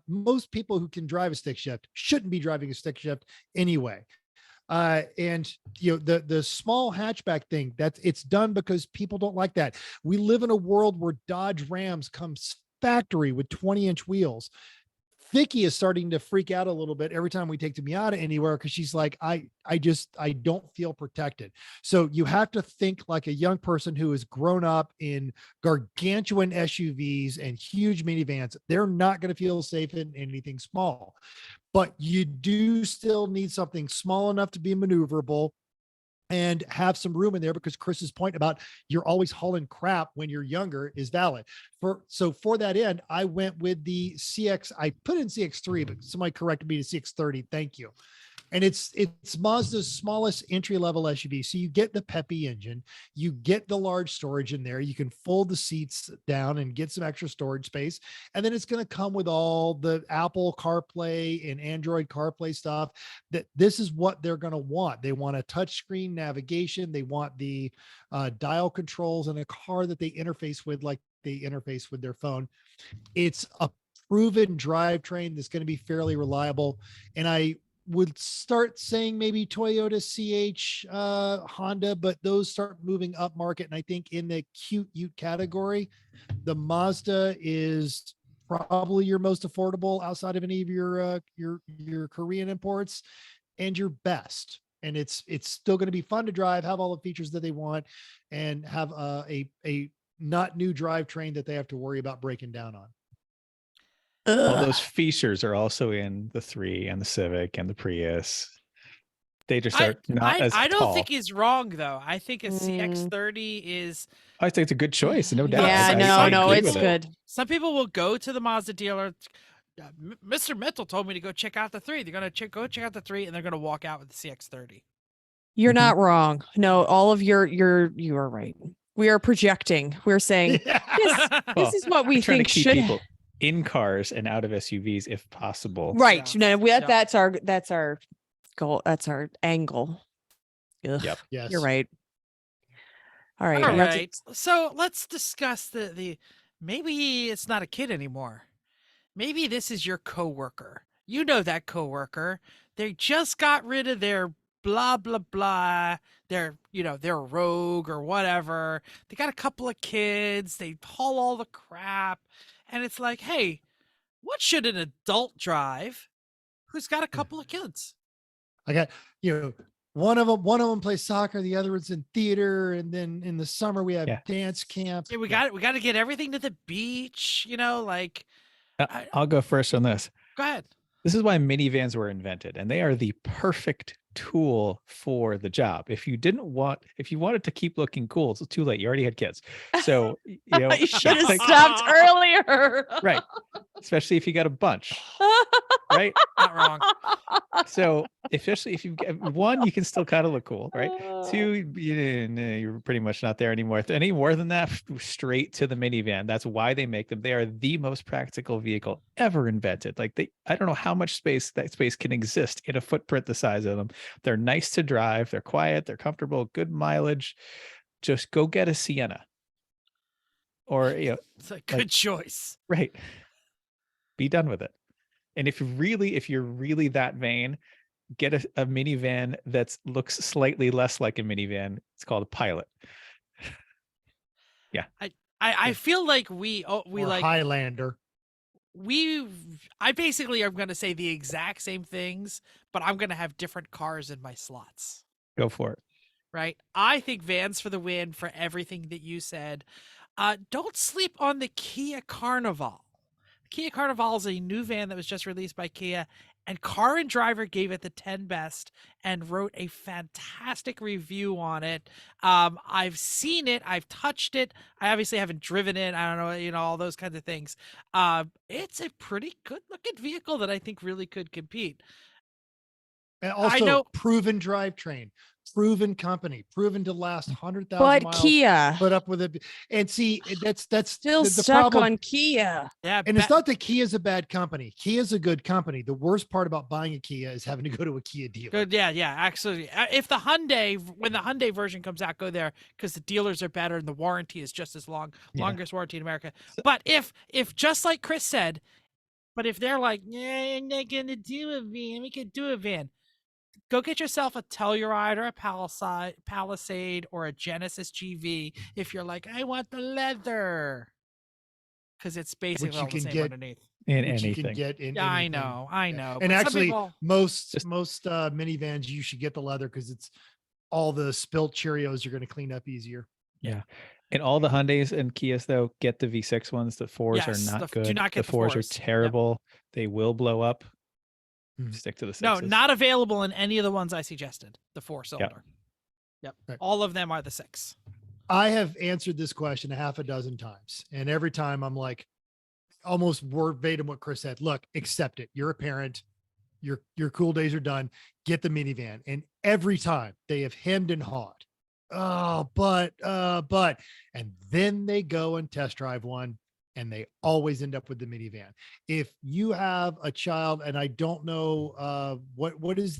Most people who can drive a stick shift shouldn't be driving a stick shift anyway. And the small hatchback thing, it's done because people don't like that. We live in a world where Dodge Rams comes factory with 20-inch wheels. Vicky is starting to freak out a little bit every time we take the Miata anywhere because she's like, I don't feel protected. So you have to think like a young person who has grown up in gargantuan SUVs and huge minivans. They're not going to feel safe in anything small, but you do still need something small enough to be maneuverable and have some room in there, because Chris's point about you're always hauling crap when you're younger is valid. For that end, I went with the CX. I put in CX3, but somebody corrected me to CX30. Thank you. And it's Mazda's smallest entry-level SUV. So you get the peppy engine, you get the large storage in there, you can fold the seats down and get some extra storage space. And then it's going to come with all the Apple CarPlay and Android CarPlay stuff. That this is what they're going to want. They want a touchscreen navigation. They want the dial controls in a car that they interface with like they interface with their phone. It's a proven drivetrain that's going to be fairly reliable. And I would start saying maybe Toyota, CH, Honda, but those start moving up market. And I think in the cute ute category, the Mazda is probably your most affordable outside of any of your Korean imports, and your best. And it's still going to be fun to drive, have all the features that they want, and have a not new drivetrain that they have to worry about breaking down on. All those features are also in the 3 and the Civic and the Prius. They just are not as I don't tall. think he's wrong though. I think a Mm. CX30 is. I think it's a good choice, no doubt. Yeah, I no, agree it's with it. good. Some people will go to the Mazda dealer. Mr. Mental told me to go check out the 3. They're gonna go check out the 3, and they're gonna walk out with the CX30. You're Mhm. not wrong. No, all of you are right. We are projecting. We're saying this is what we We're trying think to keep should people in cars and out of SUVs if possible. right. Yeah. No, Yeah. that's our goal. That's our angle. Ugh, Yep. Yes. you're right. All right. All let's- right. So let's discuss the maybe it's not a kid anymore. Maybe this is your coworker. You know that coworker. They just got rid of their blah blah blah. Their their Rogue or whatever. They got a couple of kids. They haul all the crap, and it's like, hey, what should an adult drive who's got a couple of kids? I got, one of them plays soccer, the other one's in theater, and then in the summer we have Yeah. dance camps. Yeah, we got to get everything to the beach. Like, I'll go first on this. go ahead. This is why minivans were invented, and they are the perfect tool for the job. If you wanted to keep looking cool, it's too late. You already had kids. So, you should have like- stopped earlier. right. Especially if you got a bunch, right? Not wrong. So, especially if you get one, you can still kind of look cool, right? Two, you're pretty much not there anymore. Any more than that, straight to the minivan. That's why they make them. They are the most practical vehicle ever invented. Like I don't know how much space can exist in a footprint the size of them. They're nice to drive. They're quiet. They're comfortable. Good mileage. Just go get a Sienna, or It's a good choice. right. Be done with it. And if you're really that vain, get a minivan that looks slightly less like a minivan. It's called a Pilot. I feel like we Or like Highlander. I basically am going to say the exact same things, but I'm going to have different cars in my slots. Go for it. Right? I think vans for the win for everything that you said. Don't sleep on the Kia Carnival. The Kia Carnival is a new van that was just released by Kia, and Car and Driver gave it the 10 best and wrote a fantastic review on it. I've seen it, I've touched it. I obviously haven't driven it. I don't know, all those kinds of things. It's a pretty good looking vehicle that I think really could compete. And I also know- proven drivetrain, proven company, proven to last 100,000 But miles. Kia Put up with it. And see, that's still the stuck problem. on Kia. Yeah, And it's not that Kia is a bad company. Kia is a good company. The worst part about buying a Kia is having to go to a Kia dealer. good. Yeah. Actually, if the when the Hyundai version comes out, go there because the dealers are better and the warranty is just as long, Yeah. longest warranty in America. But if just like Chris said, but if they're like, yeah, I'm not gonna do a van, we could do a van. Go get yourself a Telluride or a Palisade or a Genesis GV if you're like, I want the leather. Because it's basically you all the can same get underneath. In Which you anything. can get in Yeah, I anything. know. Yeah. But And some actually, people- most Just- minivans, you should get the leather because it's all the spilt Cheerios you're going to clean up easier. Yeah. And all the Hyundais and Kias though, get the V6 ones. The fours Yes, are not do good. not get the fours are fours. Yep. terrible. They will blow up. Mhm. Stick to the no, sixes. not available in any of the ones I suggested. The 4-cylinder. Yep. Right. All of them are the 6. I have answered this question a half a dozen times. And every time I'm like, almost verbatim what Chris said. Look, accept it. You're a parent. Your cool days are done. Get the minivan. And every time they have hemmed and hawed. Oh, but, and then they go and test drive one and they always end up with the minivan. If you have a child, and I don't know what is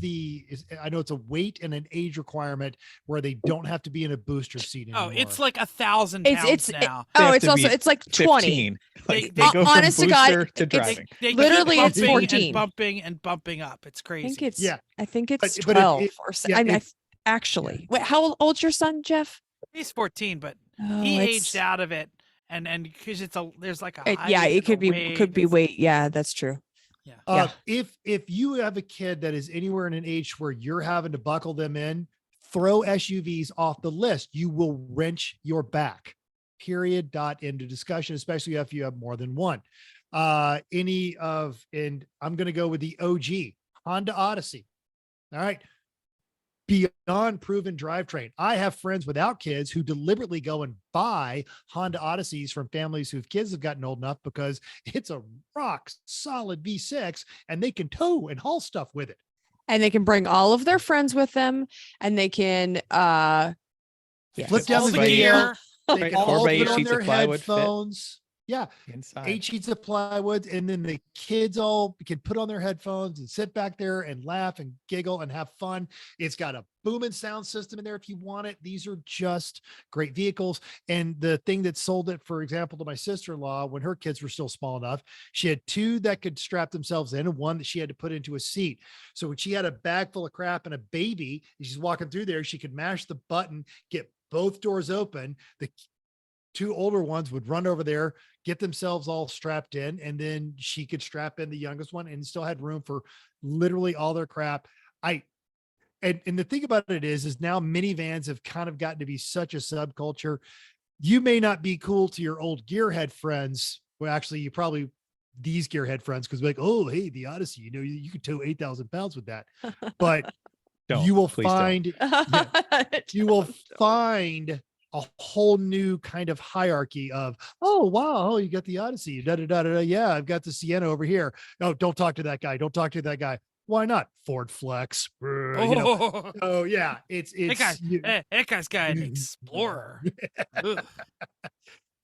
I know it's a weight and an age requirement where they don't have to be in a booster seat anymore. Oh, it's like 1,000 pounds now. They Oh, have it's to also be it's like 20. 15. Like They- they go from honest to God, booster to it's- driving. They Literally, keep it's bumping 14. and bumping and bumping up. It's crazy. I think it's Yeah. I think it's But it- 12 it- or yeah, actually. Wait, how old's your son, Jeff? He's 14, but Oh, he it's- aged out of it, and because there's like a yeah, height it could and a be could be weight. weight. Yeah, that's true. Yeah. If you have a kid that is anywhere in an age where you're having to buckle them in, throw SUVs off the list. You will wrench your back. Period. Dot. End of discussion, especially if you have more than one. And I'm going to go with the OG Honda Odyssey. All right. Beyond proven drivetrain. I have friends without kids who deliberately go and buy Honda Odysseys from families whose kids have gotten old enough because it's a rock solid V6 and they can tow and haul stuff with it. And they can bring all of their friends with them, and they can Flip down All the the video. gear. They Right, can all 4x8 put on sheets of their plywood fit. headphones. Yeah. Inside. 8 sheets of plywood, and then the kids all can put on their headphones and sit back there and laugh and giggle and have fun. It's got a booming sound system in there if you want it. These are just great vehicles. And the thing that sold it, for example, to my sister-in-law when her kids were still small enough, she had 2 that could strap themselves in and 1 that she had to put into a seat. So when she had a bag full of crap and a baby, and she's walking through there, she could mash the button, get both doors open. The 2 older ones would run over there, get themselves all strapped in, and then she could strap in the youngest one and still had room for literally all their crap. And the thing about it is now minivans have kind of gotten to be such a subculture. You may not be cool to your old gearhead friends. Well, actually, you probably these gearhead friends, because like, oh, hey, the Odyssey, you could tow 8,000 pounds with that. But Don't, you will please don't. find you will find a whole new kind of hierarchy of, oh, wow, you got the Odyssey. Da, da, da, da, da. Yeah, I've got the Sienna over here. No, don't talk to that guy. Don't talk to that guy. Why not? Ford Flex. Oh, yeah. It's that guy's got an Explorer. Ugh.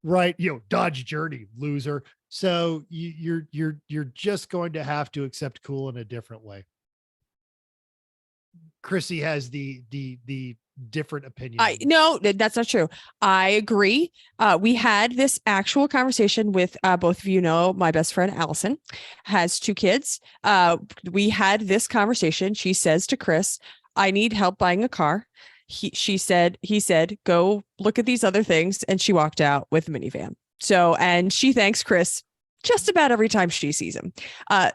right. Dodge Journey, loser. So you're just going to have to accept cool in a different way. Chrissy has the different opinion. No, that's not true. I agree. We had this actual conversation with both of you know my best friend Allison has 2 kids. We had this conversation. She says to Chris, I need help buying a car. He said, go look at these other things. And she walked out with a minivan. So, and she thanks Chris just about every time she sees him.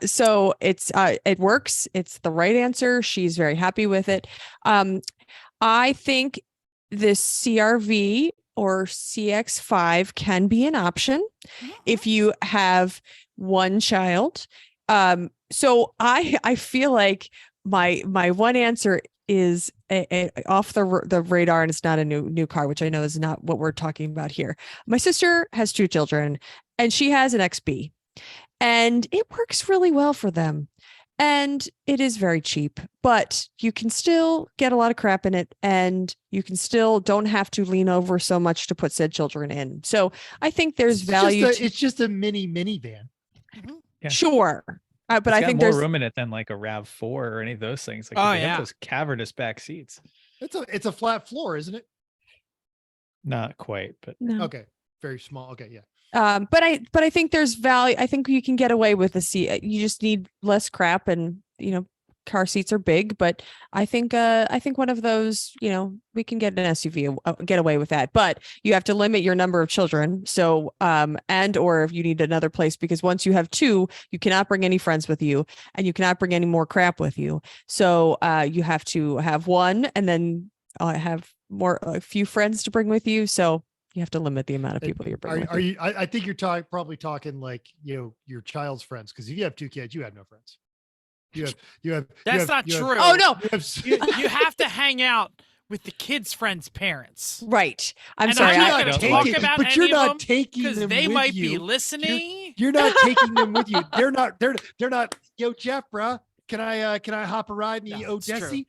So it works. It's the right answer. She's very happy with it. I think this CRV or CX5 can be an option if you have one child. So I feel like my one answer is off the radar, and it's not a new car, which I know is not what we're talking about here. My sister has 2 children, and she has an XB, and it works really well for them. And it is very cheap, but you can still get a lot of crap in it, and you can still don't have to lean over so much to put said children in. So I think there's value. It's just a minivan. Yeah. Sure. But It's I got think more there's room in it than like a RAV4 or any of those things. Like Oh, they yeah. have those cavernous back seats. It's a flat floor, isn't it? Not quite, but no. Okay. Very small. Okay. Yeah. But I think there's value. I think you can get away with the seat. You just need less crap, and car seats are big. But I think one of those, we can get an SUV, get away with that. But you have to limit your number of children. So and or if you need another place, because once you have 2, you cannot bring any friends with you, and you cannot bring any more crap with you. So you have to have one, and then have a few friends to bring with you. So you have to limit the amount of people you're bringing. Are you? I think you're probably talking like your child's friends, because if you have 2 kids, you have no friends. That's not true. Oh no, you have to hang out with the kids' friends' parents. Right. I'm And sorry. I'm not You're gonna not talk taking- about but any you're of not them taking because them they with might be you. listening. You're not taking them with you. They're not. Yo, Jeff, bruh, can I hop a ride in the No, it's true. Odessi?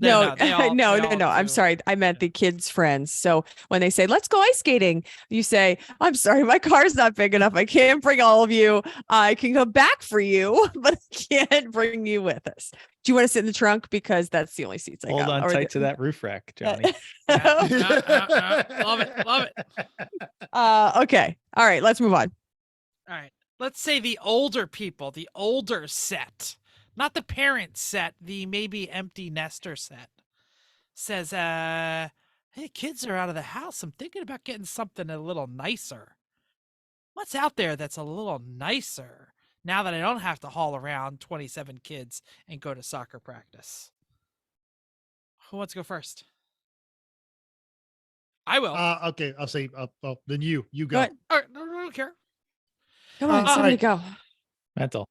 No, they all- no. they all I'm do. sorry. I meant the kids' friends. So when they say, let's go ice skating, you say, I'm sorry, my car's not big enough. I can't bring all of you. I can come back for you, but I can't bring you with us. Do you want to sit in the trunk? Because that's the only seats I hold got. on Or tight to that roof rack, Johnny. Love it. Okay. All right. Let's move on. All right. Let's say the older people, the older set, not the parent set, the maybe empty nester set, says, hey, kids are out of the house. I'm thinking about getting something a little nicer. What's out there that's a little nicer now that I don't have to haul around 27 kids and go to soccer practice? Who wants to go first? I will. Okay, I'll say. Then you Go go. ahead. All right, no, I don't care. Come on. all Somebody right. go. Mental.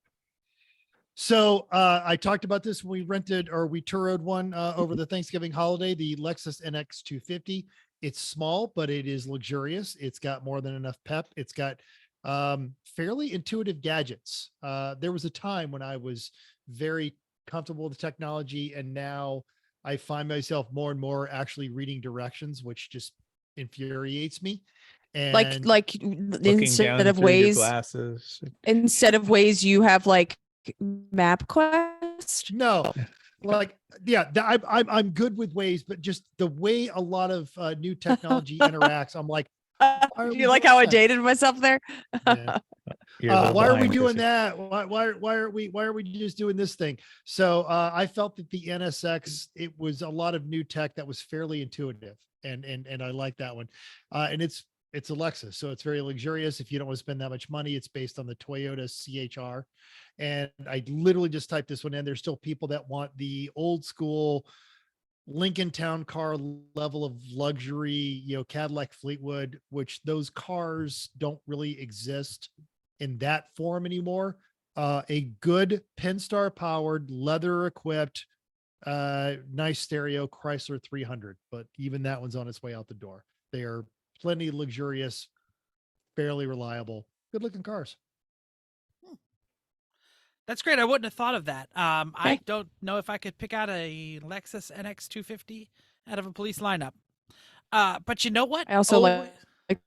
So I talked about this when we rented or we toured one over the Thanksgiving holiday, the Lexus NX 250. It's small, but it is luxurious. It's got more than enough pep. It's got fairly intuitive gadgets. There was a time when I was very comfortable with the technology, and now I find myself more and more actually reading directions, which just infuriates me. And Like Looking instead down of through your Waze, glasses. you have like MapQuest. no, like, yeah, I'm good with Waze, but just the way a lot of new technology interacts, I'm like, why are Do we you like doing how I that? dated myself there? Yeah. You're a little Why are we behind, doing Chrissy. that? Why are we just doing this thing? So I felt that the NSX, it was a lot of new tech that was fairly intuitive, and I like that one. And it's a Lexus, so it's very luxurious. If you don't want to spend that much money, it's based on the Toyota CHR. And I literally just typed this one in. There's still people that want the old school Lincoln Town Car level of luxury, Cadillac Fleetwood, which those cars don't really exist in that form anymore. A good Pennstar powered, leather equipped, nice stereo Chrysler 300, but even that one's on its way out the door. They are plenty luxurious, fairly reliable, good looking cars. That's great. I wouldn't have thought of that. I Okay. don't know if I could pick out a Lexus NX 250 out of a police lineup. But you know what? I also like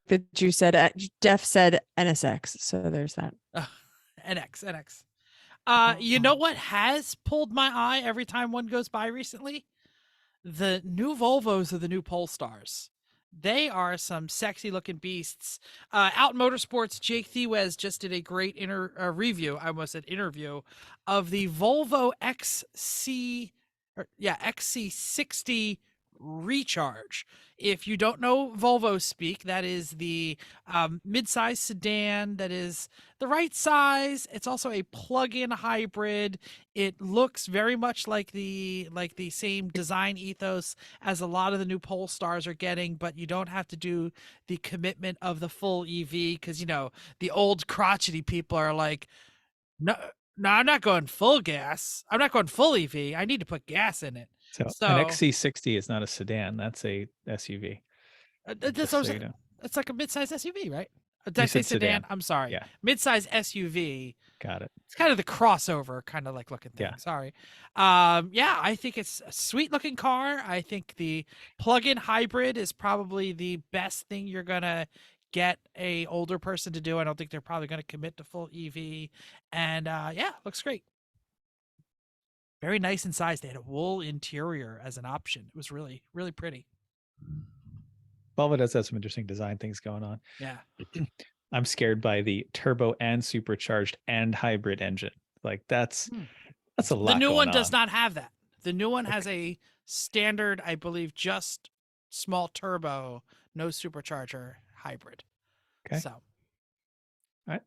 that you said Jeff said NSX, so there's that. NX. You know what has pulled my eye every time one goes by recently? the new Volvos are the new Polestars. They are some sexy looking beasts. Out in Motorsports, Jake Thewes just did a great review. I almost said interview of the Volvo XC60 Recharge. If you don't know Volvo speak, that is the mid-size sedan that is the right size. It's also a plug-in hybrid. It looks very much like the same design ethos as a lot of the new Polestars are getting, but you don't have to do the commitment of the full EV because the old crotchety people are like, no, I'm not going full gas. I'm not going full EV. I need to put gas in it. So, So an XC60 is not a sedan. That's a SUV. that's Just so you know. it's like a mid-size SUV, right? Did You I say said sedan. sedan? I'm sorry. Yeah. Mid-size SUV. Got it. It's kind of the crossover kind of like looking thing. Yeah. Sorry. I think it's a sweet looking car. I think the plug-in hybrid is probably the best thing you're gonna get a older person to do. I don't think they're probably gonna commit to full EV. And looks great. Very nice in size. They had a wool interior as an option. It was really, really pretty. Volvo does have some interesting design things going on. Yeah. I'm scared by the turbo and supercharged and hybrid engine. Like that's a lot. The new going one on. does not have that. The new one has a standard, I believe, just small turbo, no supercharger hybrid. Okay. So All right.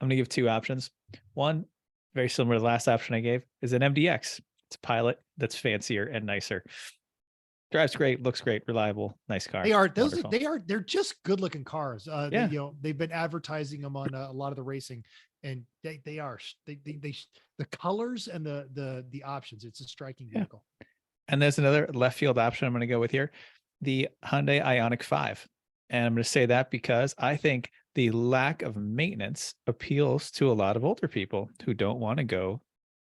I'm gonna give two options. One, very similar to the last option I gave, is an MDX. It's a Pilot that's fancier and nicer. Drives great, looks great, reliable, nice car. They're just good looking cars. Yeah. They've been advertising them on a lot of the racing, and the colors and the options. It's a striking vehicle. And there's another left field option I'm going to go with here, the Hyundai Ioniq 5. And I'm going to say that because I think the lack of maintenance appeals to a lot of older people who don't want to go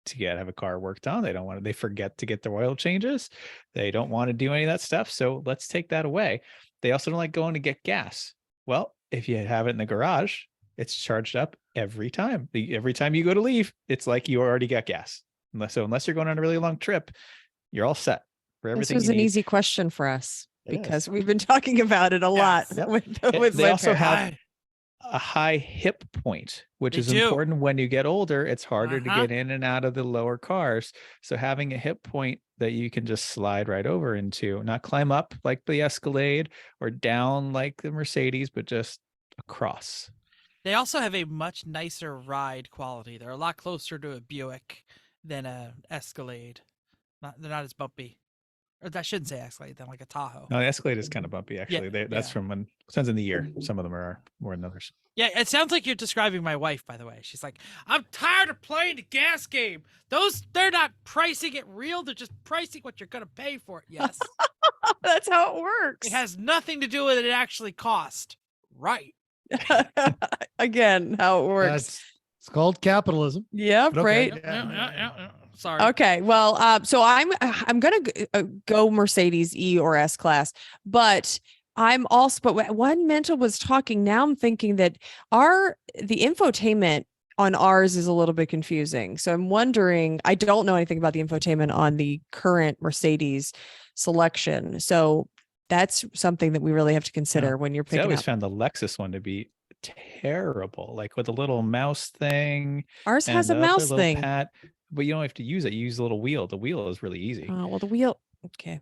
to have a car worked on. They forget to get their oil changes. They don't want to do any of that stuff. So let's take that away. They also don't like going to get gas. Well, if you have it in the garage, it's charged up every time. Every time you go to leave, it's like you already got gas. Unless you're going on a really long trip, you're all set for everything. This was an easy question for us because we've been talking about it a lot with they also parents. have a high hip point, which is important when you get older. It's harder to get in and out of the lower cars. So having a hip point that you can just slide right over into, not climb up like the Escalade or down like the Mercedes, but just across. they also have a much nicer ride quality. They're a lot closer to a Buick than a Escalade. They're not as bumpy. Or I shouldn't say Escalade, than like a Tahoe. No, the Escalade is kind of bumpy, actually. That's from when, depends on the year. Some of them are more than others. Yeah, it sounds like you're describing my wife, by the way. She's like, I'm tired of playing the gas game. They're not pricing it real. They're just pricing what you're going to pay for it. Yes. That's how it works. It has nothing to do with it actually cost. Right. Again, how it works. It's called capitalism. Yeah, Okay. right. Yeah. Sorry. Okay, well, so I'm gonna go Mercedes E or S class, but when Mental was talking, now I'm thinking that the infotainment on ours is a little bit confusing. So I'm wondering, I don't know anything about the infotainment on the current Mercedes selection, so that's something that we really have to consider when you're picking I always up. found the Lexus one to be terrible, like with a little mouse thing. Ours has a mouse thing. Pad, but you don't have to use it. You use a little wheel. The wheel is really easy. Well, the wheel. Okay.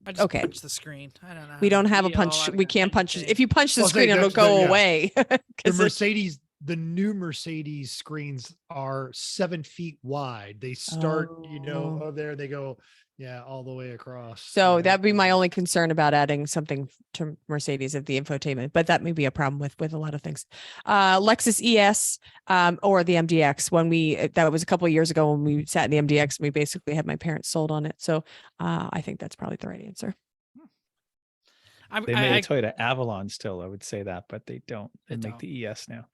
I just punch the screen. I don't know. We don't have a punch. We can't punch. If you punch the screen, it'll go away. The new Mercedes screens are 7 feet wide. They start, there they go. Yeah, all the way across. So that'd be my only concern about adding something to Mercedes of the infotainment, but that may be a problem with a lot of things. Lexus ES or the MDX. That was a couple of years ago when we sat in the MDX, we basically had my parents sold on it. So I think that's probably the right answer. They made a Toyota Avalon still, I would say that, but they don't. They make the ES now.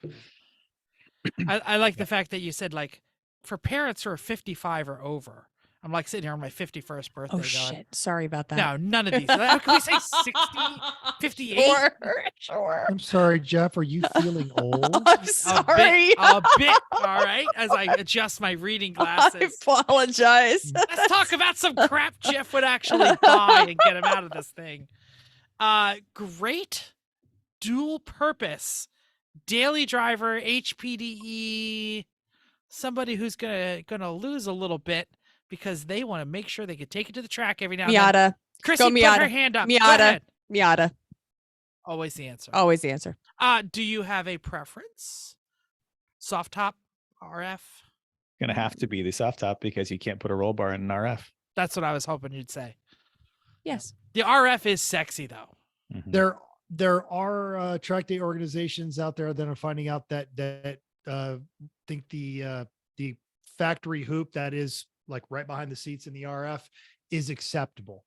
I like the fact that you said, like, for parents who are 55 or over, I'm like sitting here on my 51st birthday. Oh going, shit! Sorry about that. No, none of these. Can we say 60, 58? Sure. I'm sorry, Jeff. Are you feeling old? I'm sorry. A bit. All right. As I adjust my reading I glasses. apologize. Let's talk about some crap Jeff would actually buy and get him out of this thing. Great dual purpose daily driver HPDE. Somebody who's gonna lose a little bit because they want to make sure they can take it to the track every now and then. Miata. Chrissy Go put Miata. her hand up. Go Miata. ahead. Miata. Always the answer. Always the answer. Do you have a preference? Soft top, RF? Gonna have to be the soft top because you can't put a roll bar in an RF. That's what I was hoping you'd say. Yes. The RF is sexy though. Mhm. There are track day organizations out there that are finding out that think the factory hoop that is like right behind the seats in the RF is acceptable.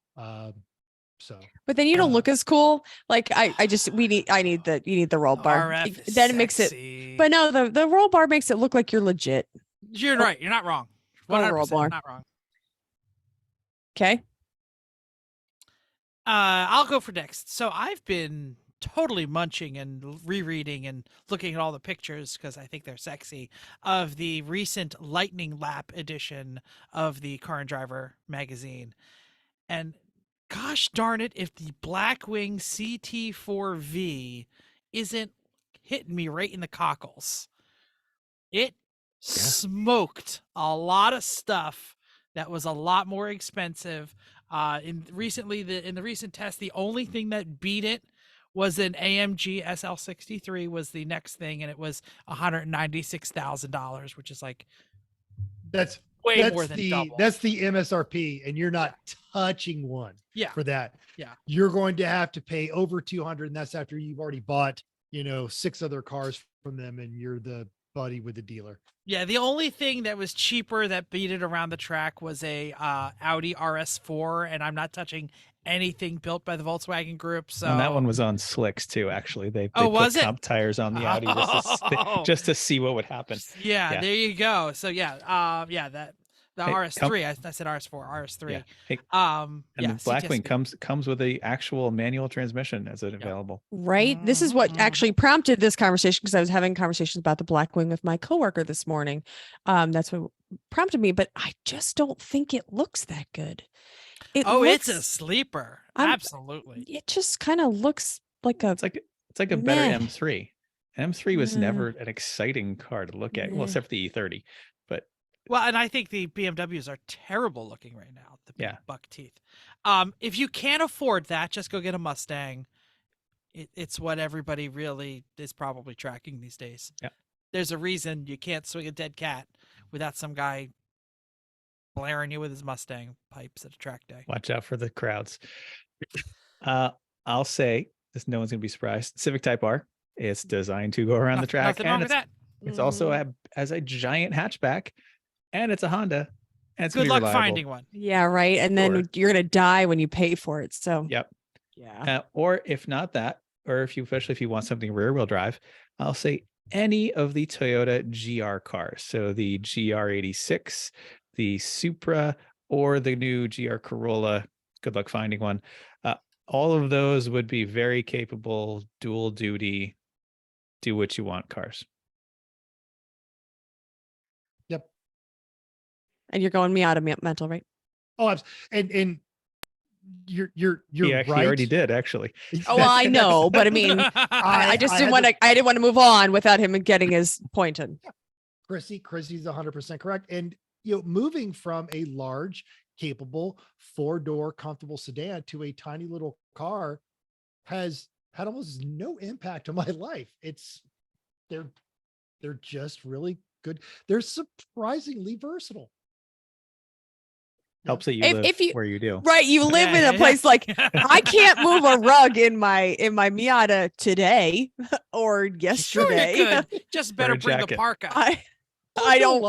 So, But then you don't look as cool. Like I need the roll bar. RF is Then it makes it. sexy. But no, the roll bar makes it look like you're legit. You're right. You're not wrong. Go roll 100% bar. not wrong. Okay. I'll go for next. So I've been totally munching and rereading and looking at all the pictures because I think they're sexy of the recent Lightning Lap edition of the Car and Driver magazine. And gosh darn it, if the Blackwing CT4V isn't hitting me right in the cockles. It smoked a lot of stuff that was a lot more expensive. In the recent test, the only thing that beat it was an AMG SL63 was the next thing, and it was $196,000, which is like that's way more than double. That's the MSRP, and you're not touching one. Yeah. For that. Yeah. You're going to have to pay over 200, and that's after you've already bought 6 other cars from them, and you're the buddy with the dealer. Yeah, the only thing that was cheaper that beat it around the track was a Audi RS4, and I'm not touching anything built by the Volkswagen Group. So And that one was on slicks too. Actually, they was put it? comp tires on the Audi just to see what would happen. Yeah, Yeah. there you go. So that the Hey, RS3. I said RS4, RS3. Yeah. Hey, And and the Blackwing comes with the actual manual transmission as it available. Right. This is what actually prompted this conversation because I was having conversations about the Blackwing with my coworker this morning. That's what prompted me, but I just don't think it looks that good. It's a sleeper. I'm- Absolutely. It just kind of looks like a. It's like a better Meh. M3. M3 was Nah. never an exciting car to look at. Well, Nah. except for the E30. But Well, and I think the BMWs are terrible looking right now. The big Yeah. buck teeth. If you can't afford that, just go get a Mustang. It's what everybody really is probably tracking these days. Yeah. There's a reason you can't swing a dead cat without some guy blaring you with his Mustang pipes at a track day. watch out for the crowds. I'll say this. No one's gonna be surprised. Civic Type R. It's designed to go around the track, Nothing wrong and with that. it's also as a giant hatchback, and it's a Honda. And it's Good gonna be luck reliable. finding one. Yeah, right. And then Sure. you're gonna die when you pay for it. So Yep. yeah. Or if not that, or especially if you want something rear wheel drive, I'll say any of the Toyota GR cars. So the GR86, the Supra, or the new GR Corolla. Good luck finding one. All of those would be very capable, dual duty, do what you want cars. Yep. And you're going Miata mental, right? Oh, and you're He right. already did, actually. Oh, well, I know, but I mean, I just didn't want to. I didn't want to move on without him getting his point in. Chrissy's 100% correct. And moving from a large, capable 4-door comfortable sedan to a tiny little car has had almost no impact on my life. They're just really good. They're surprisingly versatile. Helps that you If- live if you- where you do. Right, you live in a place like I can't move a rug in my Miata today or Sure yesterday. you could. Just better Wear a bring the jacket. parka. I don't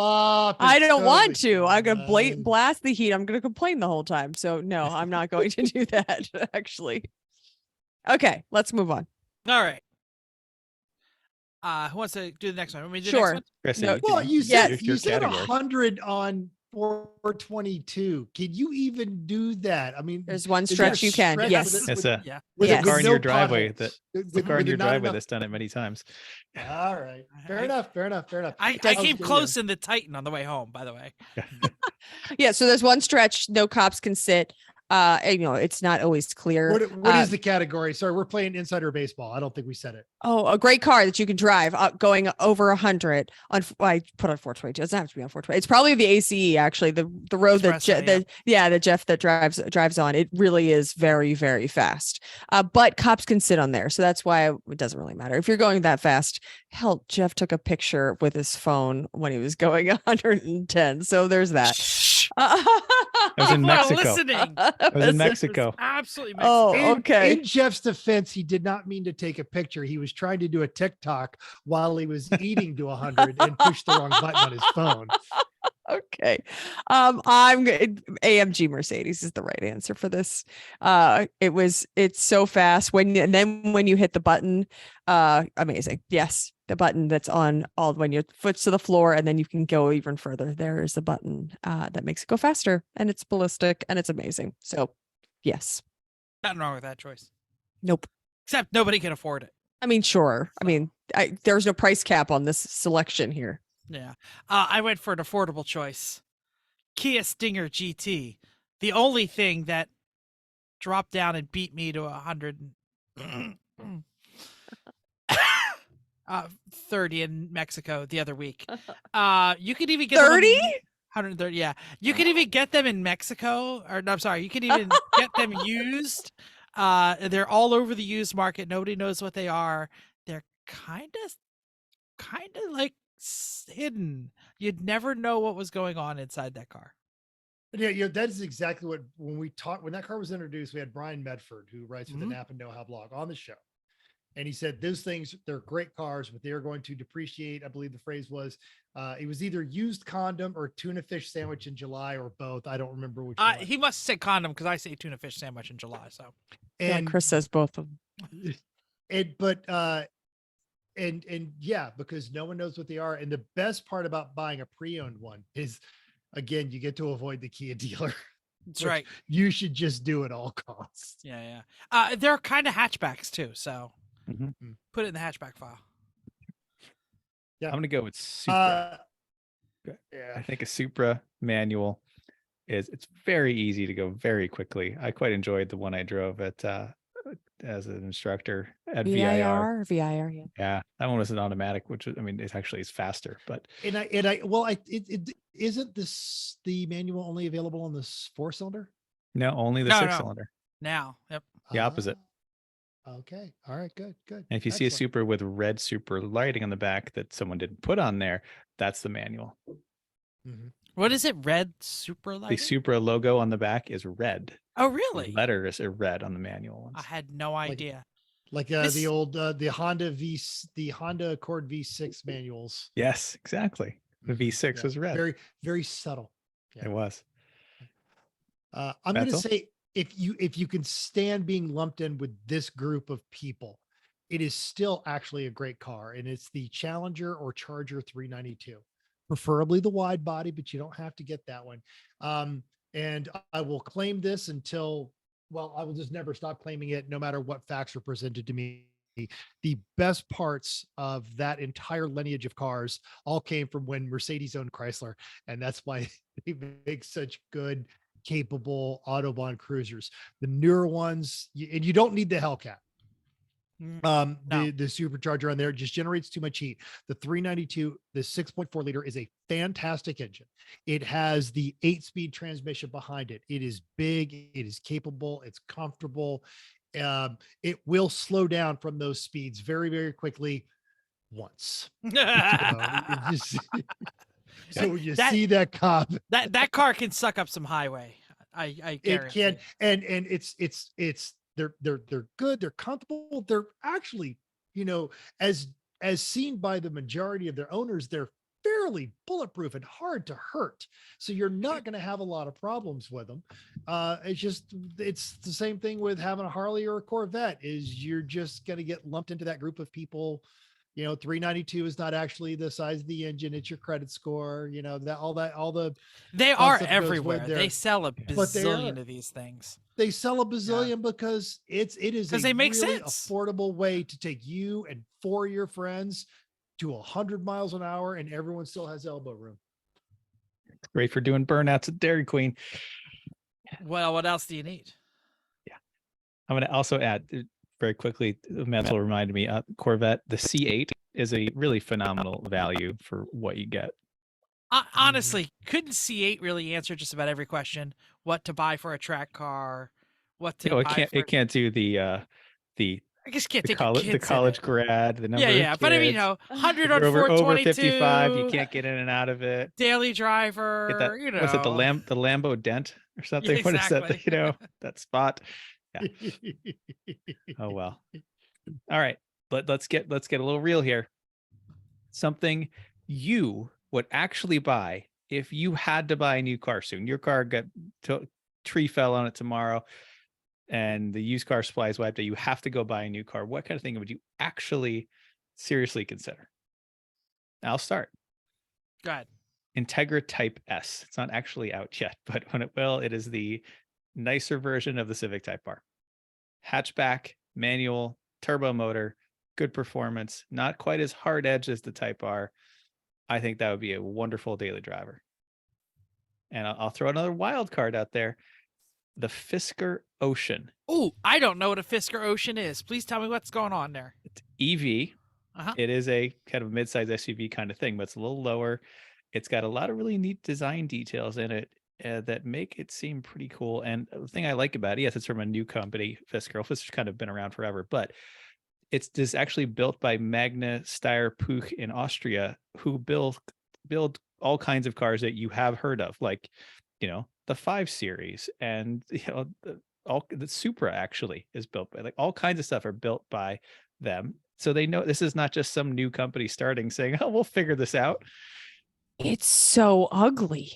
I don't want Totally to. I'm gonna fine. blast the heat. I'm gonna complain the whole time. So no, I'm not going to do that. Actually. Okay, let's move on. All right. Who wants to do the next one? Want me to do the Sure. next one? Chrissy, No, Well, you Yeah. said your you said category. 100 on 422. Can you even do that? I mean, There's one is there a stretch you can. stretch Yes. with it- It's with- a Yeah. with it's it- a car with in your no driveway potholes? it's a car in With your not driveway enough- that's done it many times. All right. Fair I- enough. Fair enough. Fair enough. I was came gonna- close in the Titan on the way home, by the way. Yeah. So there's one stretch no cops can sit. And, it's not always clear. What is the category? Sorry, we're playing insider baseball. I don't think we said it. Oh, a great car that you can drive going over 100 on. I put on 422. It doesn't have to be on 420. It's probably the ACE actually. The road that Espresso, that Jeff that drives on. It really is very very fast. But cops can sit on there, so that's why it doesn't really matter if you're going that fast. Hell, Jeff took a picture with his phone when he was going 110. So there's that. I was in People are Mexico. listening. I was in Mexico. Absolutely. Oh, Mexican. okay. In Jeff's defense, he did not mean to take a picture. He was trying to do a TikTok while he was eating to 100 and pushed the wrong button on his phone. Okay. AMG Mercedes is the right answer for this. It's so fast and then when you hit the button, amazing. Yes. The button that's on all when your foot's to the floor and then you can go even further. There is a button that makes it go faster and it's ballistic and it's amazing. So yes. Nothing wrong with that choice. Nope. Except nobody can afford it. I mean, sure. I mean, there's no price cap on this selection here. Yeah. I went for an affordable choice. Kia Stinger GT. The only thing that dropped down and beat me to 130 in Mexico the other week. You could even get 30? 130, yeah. You could even get them in Mexico, or no, I'm sorry, you could even get them used. They're all over the used market. Nobody knows what they are. They're kind of like hidden. You'd never know what was going on inside that car. Yeah, that is exactly what when that car was introduced, we had Brian Medford, who writes for the Napa Know How blog, on the show. And he said, those things, they're great cars, but they are going to depreciate. I believe the phrase was, it was either used condom or tuna fish sandwich in July or both. I don't remember which one. He must say condom because I say tuna fish sandwich in July. So, And Chris says both of them. And yeah, because no one knows what they are. And the best part about buying a pre-owned one is, again, you get to avoid the Kia dealer. that's right. You should just do at all costs. Yeah. They're kind of hatchbacks too. So put it in the hatchback file. Yeah. I'm gonna go with Supra. Yeah. I think a Supra manual it's very easy to go very quickly. I quite enjoyed the one I drove at as an instructor at VIR. VIR, yeah. Yeah, that one was an automatic, which I mean, it actually is faster. But it isn't this the manual only available on this 4-cylinder? no, only the No. 6-cylinder. Now, yep. The opposite. Okay. All right. Good. And if you see a Excellent. Supra with red Supra lighting on the back that someone didn't put on there, that's the manual. Mhm. What is it? Red Super The light? Supra logo on the back is red. Oh, The really? letters are red on the manual ones. I had no idea. Like This- the old the Honda Accord V6 manuals. Yes, exactly. The V6 Yeah, was red. Very, very subtle. Yeah. It was. I'm going to Mental? say if you can stand being lumped in with this group of people, it is still actually a great car, and it's the Challenger or Charger 392, preferably the wide body, but you don't have to get that one. And I will claim this until, well, I will just never stop claiming it, no matter what facts are presented to me. The best parts of that entire lineage of cars all came from when Mercedes owned Chrysler, and that's why they make such good, capable Autobahn cruisers. The newer ones, and you don't need the Hellcat. No. The supercharger on there just generates too much heat. The 392, the 6.4 liter is a fantastic engine. It has the 8-speed transmission behind it. It is big, it is capable, it's comfortable. It will slow down from those speeds very, very quickly once. So when you see that cop, that car can suck up some highway. I it guarantee. can, and it's they're good, they're comfortable, they're actually, as seen by the majority of their owners, they're fairly bulletproof and hard to hurt, so you're not going to have a lot of problems with them. It's the same thing with having a Harley or a Corvette, is you're just going to get lumped into that group of people 392 is not actually the size of the engine, it's your credit score, all the They fun are stuff goes with everywhere. there. They sell a But they bazillion are. of these things. They sell a bazillion because it is 'Cause a they make really sense. affordable way to take you and 4 of your friends to 100 miles an hour, and everyone still has elbow room. Great for doing burnouts at Dairy Queen. Well, what else do you need? I'm going to also add very quickly, Mental reminded me, Corvette, the C8 is a really phenomenal value for what you get. Honestly, couldn't C8 really answer just about every question? What to buy for a track car? What to buy for? It can't do the I just can't take the college grad, the number Yeah. of But I mean, kids. 100 If on you're over 422. 55, you can't get in and out of it. Daily Get driver. that, what's it, the Lambo Dent or something? Yeah, What is that? exactly. That spot. Yeah. Oh well. All right, but let's get a little real here. Something you would actually buy if you had to buy a new car soon. Your car got tree fell on it tomorrow, and the used car supply is wiped out. You have to go buy a new car. What kind of thing would you actually seriously consider? I'll start. Go ahead. Integra Type S. It's not actually out yet, but when it will, it is the nicer version of the Civic Type R. Hatchback, manual, turbo motor, good performance, not quite as hard edge as the Type R. I think that would be a wonderful daily driver. And I'll throw another wild card out there. The Fisker Ocean. Oh, I don't know what a Fisker Ocean is. Please tell me what's going on there. It's EV. Uh-huh. It is a kind of mid-size SUV kind of thing, but it's a little lower. It's got a lot of really neat design details in it that make it seem pretty cool. And the thing I like about it, yes, it's from a new company, Fisker. Fisker's kind of been around forever, but it's just actually built by Magna Steyr Puch in Austria, who build all kinds of cars that you have heard of, like, the 5 Series, and the Supra actually is built by, like, all kinds of stuff are built by them. So they know this is not just some new company starting saying, "Oh, we'll figure this out." It's so ugly.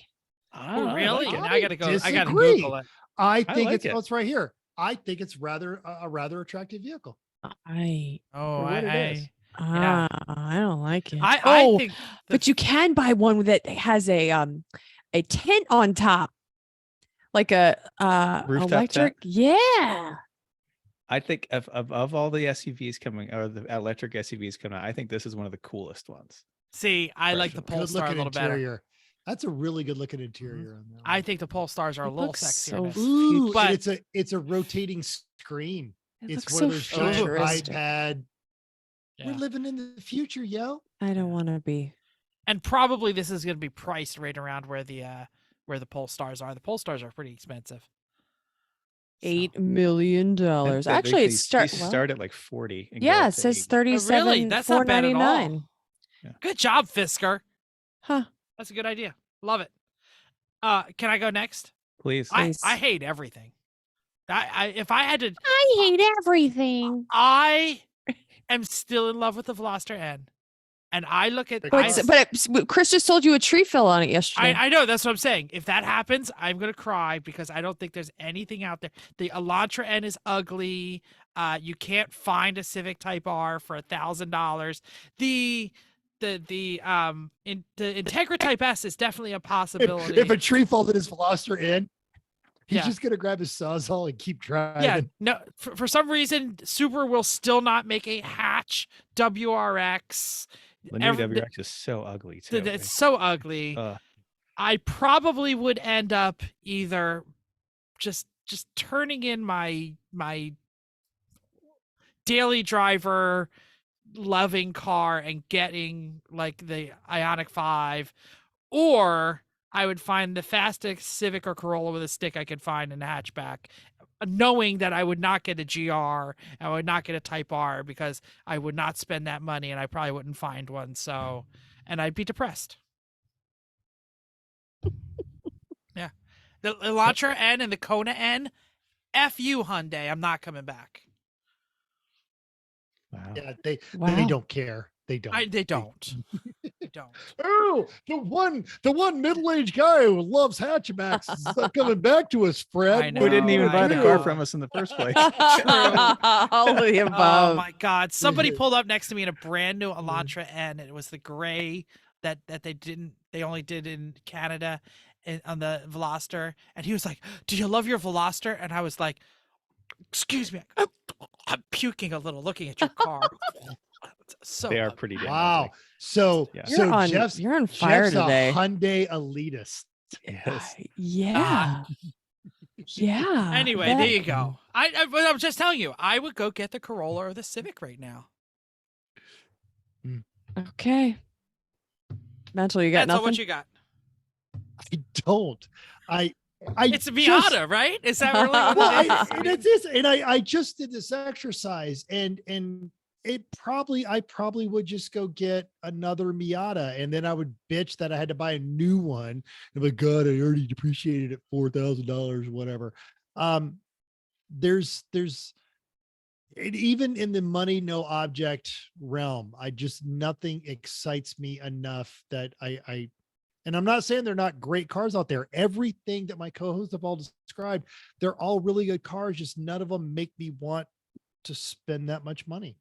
Oh, really? like it. Now I gotta go. I gotta disagree. Google it. I think like it's right here. I think it's a rather attractive vehicle. I Oh, what it is. Yeah. I don't like it. I think but you can buy one that has a tent on top, like a Rooftop electric. tent? Yeah. I think of all the SUVs coming, or the electric SUVs coming out, I think this is one of the coolest ones. See, I like the Personally. Polestar a little better. Interior. That's a really good looking interior on that. I think the Polestars are a It little looks sexier. so than this. Ooh, But- and it's a rotating screen. It It's looks one so of those giant futuristic. iPad. Yeah. We're living in the future, yo. I don't want to be. And probably this is going to be priced right around where the Polestars are. The Polestars are pretty expensive. So- $8 million. Actually, it these starts. start at like 40. and go Yeah, up it to says 80. 37. Really? That's not bad at all. $499. Good job, Fisker. Huh. That's a good idea. Love it. Can I go next? Please. Please. I hate everything. If I had to, I hate everything. I am still in love with the Veloster N, and I look at. But Chris just told you a tree fell on it yesterday. I know, that's what I'm saying. If that happens, I'm gonna cry because I don't think there's anything out there. The Elantra N is ugly. You can't find a Civic Type R for $1,000. The Integra Type S is definitely a possibility. If a tree falls in his Veloster in, he's Yeah. just gonna grab his Sawzall and keep driving. Yeah, no. For some reason, Subaru will still not make a hatch WRX. The new WRX is so ugly too. It's so ugly. Uh, I probably would end up either just turning in my daily driver loving car and getting like the Ioniq 5, or I would find the fastest Civic or Corolla with a stick I could find in a hatchback, knowing that I would not get a GR, I would not get a Type R because I would not spend that money and I probably wouldn't find one. So, and I'd be depressed. Yeah. The Elantra N and the Kona N, F you, Hyundai. I'm not coming back. wow. Yeah, they Wow. don't care. They don't. They don't. They don't. Oh, the one middle-aged guy who loves hatchbacks is not coming back to us, Fred. I Who know, didn't even I buy the car know. from us in the first place? All of the Oh above. my God! Somebody pulled up next to me in a brand new Elantra N. It was the gray that they only did in Canada, on the Veloster, and he was like, "Do you love your Veloster?" And I was like, "Excuse me, I'm puking a little looking at your car." So They are ugly. pretty damn Wow. ugly. So Yeah. so You're on fire Jeff's today. a Hyundai elitist. Yes. Yeah. Yeah. Anyway, that- there you go. I'm just telling you, I would go get the Corolla or the Civic right now. Okay. Mental, you got That's all nothing? what you got. I don't. I It's a just- Miata, right? Is that really what well, it is? and it's this, and I just did this exercise, and I probably would just go get another Miata, and then I would bitch that I had to buy a new one. And like, God, I already depreciated it $4,000, whatever. There's even in the money no object realm, nothing excites me enough that I and I'm not saying they're not great cars out there. Everything that my co-hosts have all described, they're all really good cars. Just none of them make me want to spend that much money.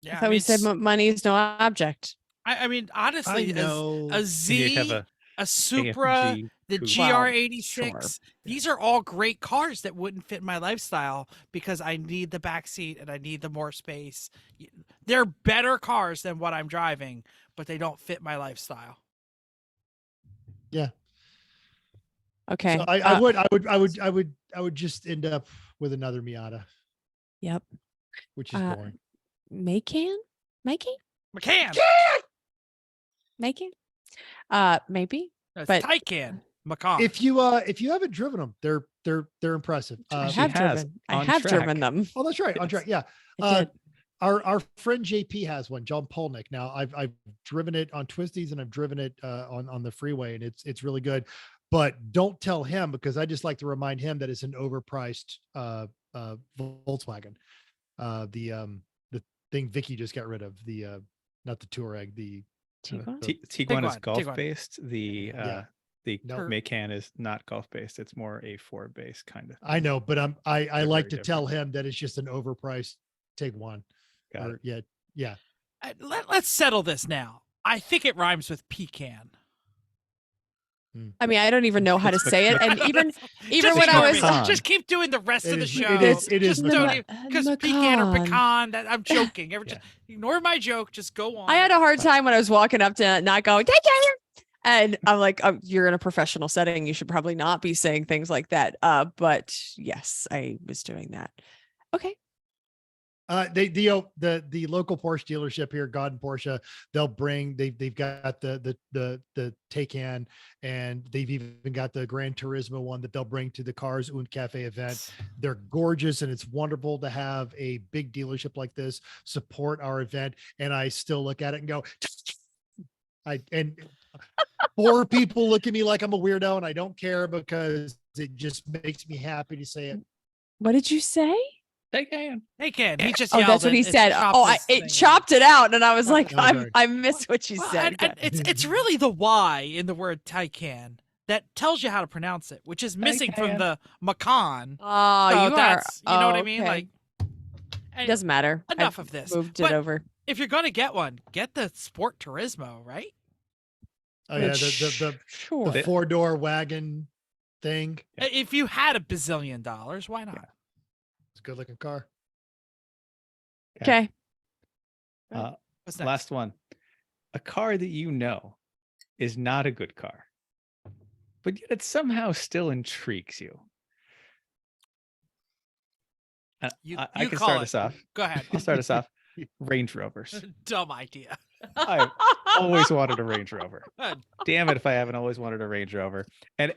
Yeah, I thought we said money is no object. I mean, honestly, I know. a You'd have Z, a Supra, AMG the coupe. GR86. Sure. These are all great cars that wouldn't fit my lifestyle because I need the back seat and I need the more space. They're better cars than what I'm driving, but they don't fit my lifestyle. Yeah. Okay. So I would just end up with another Miata, Yep. which is boring. Macan? McCann. Maybe. That's But- Taycan. Macan. If you haven't driven them, they're impressive. I She have has driven. I on have track. driven them. Oh, that's right. On track. Yeah. I did. Our friend JP has one, John Polnick. Now I've driven it on twisties and I've driven it on the freeway, and it's really good. But don't tell him, because I just like to remind him that it's an overpriced Volkswagen. The thing Vicky just got rid of, the not the Touareg, the Tiguan? Tiguan is Tiguan. golf based. The No. Macan is not golf based. It's more a Ford based kind of. I know, but I They're like very to tell him that it's just an overpriced Tiguan. Got it. Yeah. Let's settle this now. I think it rhymes with pecan. I mean, I don't even know how to say it. And even Just when I ignore was me. Pecan. just keep doing the rest It of the is- show. it is Just pecan. don't because pecan or pecan. I'm joking. Yeah. Just ignore my joke. Just go on. I had a hard time when I was walking up to not going, take care. And I'm like, you're in a professional setting. You should probably not be saying things like that. But yes, I was doing that. Okay. The local Porsche dealership here, God Porsche, they've got the Taycan, and they've even got the Gran Turismo one that they'll bring to the Cars und Cafe event. They're gorgeous, and it's wonderful to have a big dealership like this support our event. And I still look at it and go, and 4 people look at me like I'm a weirdo, and I don't care, because it just makes me happy to say it. What did you say? Taycan. Pecan. He just Oh, yelled that's what it. he It said. chopped Oh, his it thing. chopped it out. And I was like, Oh, sorry. I missed what you Well, said. and it's really the Y in the word Taycan that tells you how to pronounce it, which is missing from Taycan. the Macan. Oh, So you are. that's, you know what I Oh, mean? okay. Like, It and doesn't matter. enough I've of this. Moved But it over. if you're gonna get one, get the Sport Turismo, right? Oh yeah, the Sure. 4-door wagon thing. Yeah. If you had $1 billion, why not? It's a good looking car. Okay. What's next? Last one. A car that you know is not a good car, but yet it somehow still intrigues you. I You can call start it. us off. Go ahead. I'll start us off. Range Rovers. Dumb idea. I've always wanted a Range Rover. Damn it if I haven't always wanted a Range Rover. And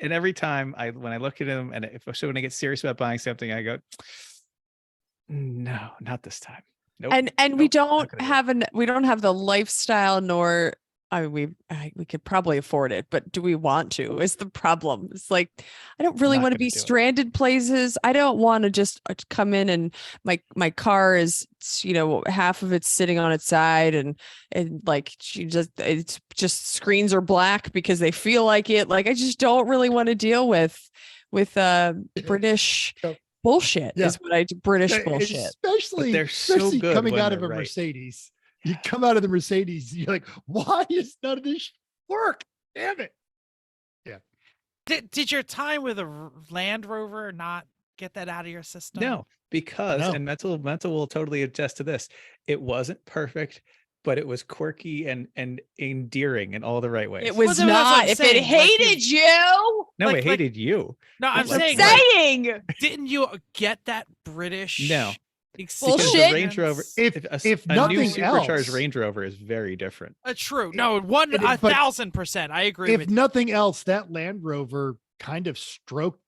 and every time when I look at them, and when I get serious about buying something, I go, no, not this time. Nope. And we Nope, not don't gonna do it. have we don't have the lifestyle nor I mean, we could probably afford it, but do we want to? Is the problem? It's like I don't really Not want to gonna be do it. stranded places. I don't want to just come in and my car is, half of it's sitting on its side and like it's just screens are black because they feel like it. Like I just don't really want to deal with British Yep. bullshit. Yeah. Is what I do. British Yeah, bullshit. especially they're so especially good coming when out of a they're right. Mercedes. You come out of the Mercedes, you're like, why is none of this work? Damn it. Did your time with a Land Rover not get that out of your system? No, because No. and mental will totally attest to this. It wasn't perfect, but it was quirky and endearing in all the right ways. It was Well, that's what I'm not. If saying, it like, hated you, No, like- it hated you. No, I'm It's like- saying, like- saying. didn't you get that British? No. experience? Because Bullshit. the Range Rover, If a new nothing supercharged else- Range Rover is very different. True. No, but 1,000%. I agree If with you. nothing else, that Land Rover kind of stoked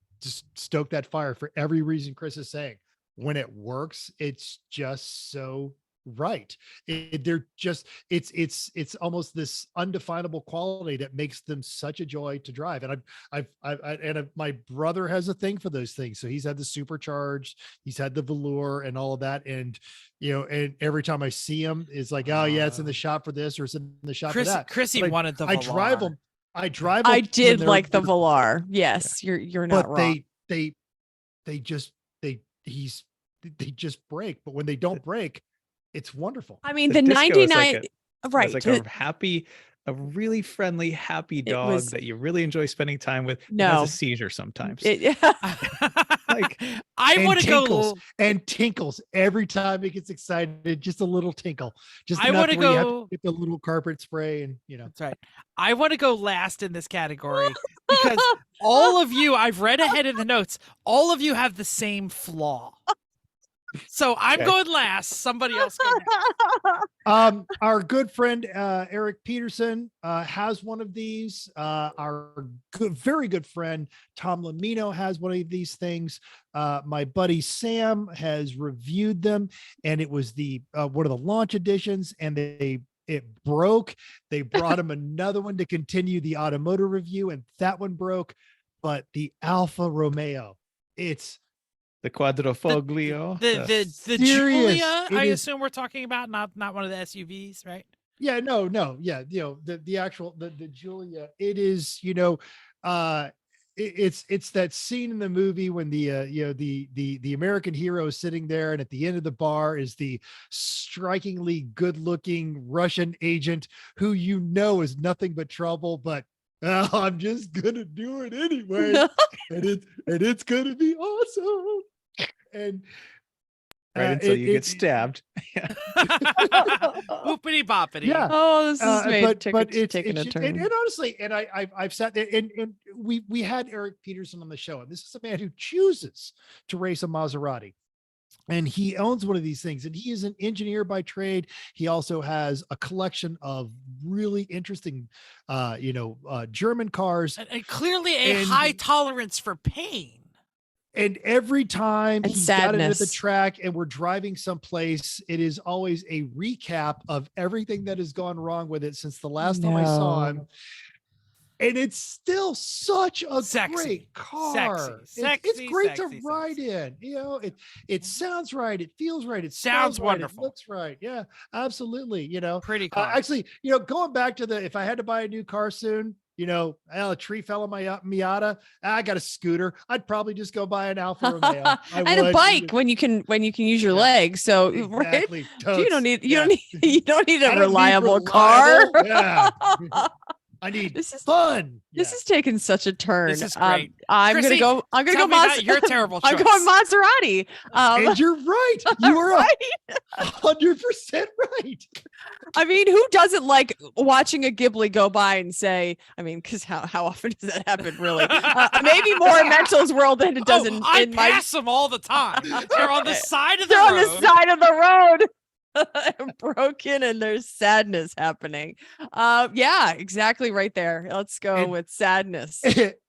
that fire for every reason Chris is saying. When it works, it's just so right. It's almost this undefinable quality that makes them such a joy to drive. And my brother has a thing for those things. So he's had the supercharged, he's had the velour and all of that. And, and every time I see him, it's like, oh yeah, it's in the shop for this or it's in the shop for that. Chrissy But wanted the I drive Velar. them. I drive. I them when did they're- like the Velar. Yes, you're not but wrong. they just break. But when they don't break, it's wonderful. I mean, The the Disco is 99, right? It's like a really friendly, happy dog was- that you really enjoy spending time with. It No. has a seizure sometimes. Like, I And want to go. tinkles and tinkles every time it gets excited. Just a little tinkle. Just I enough wanna where you have go- to get the little carpet spray and That's right. I want to go last in this category because all of you, I've read ahead in the notes, all of you have the same flaw. So I'm Okay. going last. Somebody else go next. Our good friend Eric Peterson has one of these. Our very good friend Tom Lamino has one of these things. My buddy Sam has reviewed them, and it was the one of the launch editions, and it broke. They brought him another one to continue the automotive review, and that one broke. But the Alfa Romeo, it's The Quadrifoglio. The Serious. Giulia, It I is- assume we're talking about, not one of the SUVs, right? yeah, no, yeah, the actual the Giulia. It is, it's that scene in the movie when the American hero is sitting there, and at the end of the bar is the strikingly good-looking Russian agent who is nothing but trouble, but I'm just gonna do it anyway, and it's gonna be awesome. And right until you get stabbed. Whoopity boppity. Yeah. Oh, this is it's taking a just- turn. and honestly, and I've sat there and we had Eric Peterson on the show, and this is a man who chooses to race a Maserati. And he owns one of these things, and he is an engineer by trade. He also has a collection of really interesting, German cars. And clearly a And- high tolerance for pain. And every time And he's got it at the sadness. track and we're driving someplace, it is always a recap of everything that has gone wrong with it since the last time I saw him. And it's still such a Sexy. great car. Sexy. It's Sexy, great sexy, to ride in. It sounds right. It feels right. It Sounds smells right, wonderful. It looks right. Yeah, absolutely. Pretty cool. Actually, going back to if I had to buy a new car soon, a tree fell on my Miata. I got a scooter. I'd probably just go buy an Alfa Romeo. I and a would. bike when you can use your Yeah. legs. So right? Exactly. You don't need Yeah. you don't need I a don't need reliable car. reliable- Yeah. I need This is fun. This Yeah. is taking such a turn. This is great. I'm Chrissy, gonna Tell go me about your terrible choice. I'm going Maserati. And you're right. You are right. 100% right. I mean, who doesn't like watching a Ghibli go by and say, I mean, because how often does that happen, really? Maybe more in Mental's world than it does in I my. pass them all the time. They're on the side of the They're on road. the side of the road. Broken and there's sadness happening. Yeah, exactly right there. Let's go And- with sadness.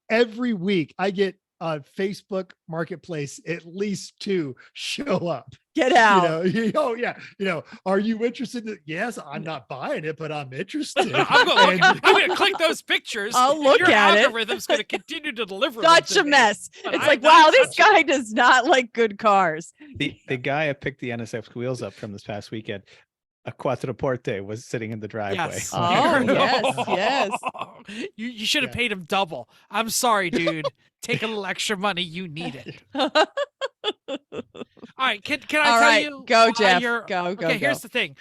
Every week I get on Facebook Marketplace at least 2 show up. Get out. Oh yeah. Are you interested in it? Yes, I'm not buying it, but I'm interested. I'm gonna click those pictures. I'll and look your at it. algorithm's gonna continue to deliver them Such to a me. mess. But It's I'm like, not wow, this touching guy does not like good cars. The guy I picked the NSX wheels up from this past weekend, a Quattroporte, was sitting in the driveway. Yes. Oh, yes. You should have Yeah. paid him double. I'm sorry, dude. Take a little extra money. You need it. All right. Can I All tell right, you? go, why Jeff. you're- Go. Okay, here's the thing.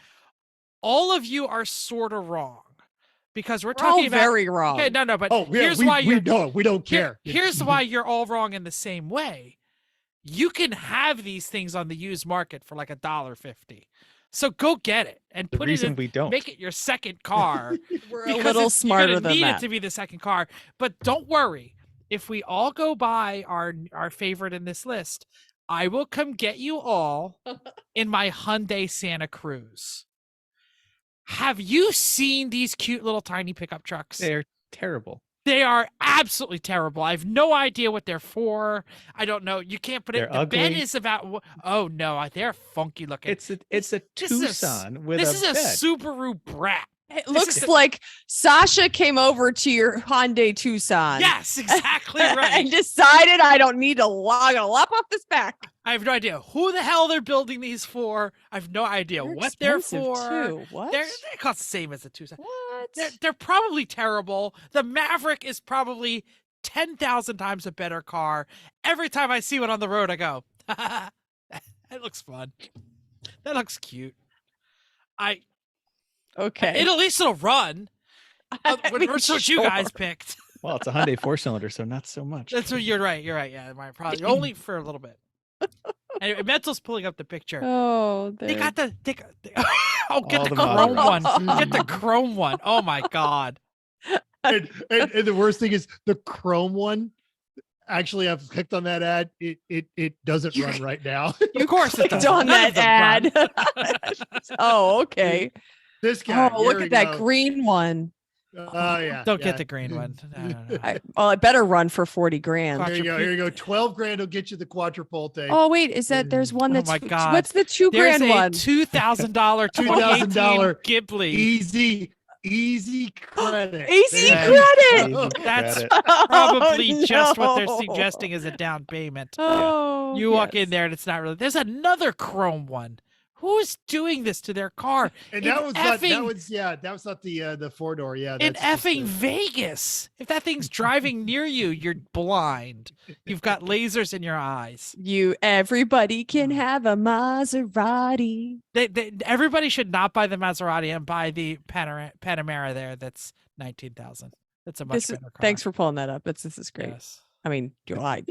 All of you are sort of wrong because we're We're all talking about. very wrong. Okay, no, but Oh, yeah, here's why we you're. don't. We don't care. Here's why you're all wrong in the same way. You can have these things on the used market for like $1.50. So go get it and The put it reason in. we don't. Make it your second car. We're a because little you're smarter gonna than need that. it to be the second car. But don't worry. If we all go buy our favorite in this list, I will come get you all in my Hyundai Santa Cruz. Have you seen these cute little tiny pickup trucks? They're terrible. They are absolutely terrible. I have no idea what they're for. I don't know. You can't put it. They're The bed ugly. is about. Oh no, they're funky looking. It's a This is a Tucson with this a is a bed. Subaru Brat. It This looks is- like Sasha came over to your Hyundai Tucson. Yes, exactly right. And decided I don't need to I'm gonna lop off this back. I have no idea who the hell they're building these for. I have no idea what they're expensive, for. too. What? They cost the same as the Tucson. What? They're probably terrible. The Maverick is probably 10,000 times a better car. Every time I see one on the road, I go, that looks fun. That looks cute. Okay. At least it'll run. I mean, That's what you guys sure. picked. Well, it's a Hyundai 4-cylinder, so not so much. That's what you're right. You're right. Yeah, my probably only for a little bit. Anyway, Mental's pulling up the picture. Oh, They got the oh, get All the the chrome one. models. Get the chrome one. Oh my god. and the worst thing is the chrome one. Actually, I've clicked on that ad. It doesn't You- run right now. Of course it clicked does. on None of that them run. ad. Oh, okay. This guy. Oh, look here at we that go. green one. Oh yeah. Don't yeah. get the green one. No. I better run for 40 grand. Here you go. Here you go. 12 grand will get you the Quattroporte. Oh, wait, is that there's one Oh that's my God. what's the $2 There's grand a one? $2,000 2018 $2,000 Ghibli. Easy credit. Easy There credit. you go. Easy That's credit. probably Oh, just what they're no. suggesting as a down payment. Oh, You walk yes. in there and it's not really. There's another chrome one. Who's doing this to their car? And In that was not. That effing- was that was not the 4-door. Yeah. In that's just effing the- Vegas. If that thing's driving near you, you're blind. You've got lasers in your eyes. Everybody can have a Maserati. Everybody should not buy the Maserati and buy the Panamera there. That's 19,000. That's a much better car. Thanks for pulling that up. This is great. Yes. I mean, do I?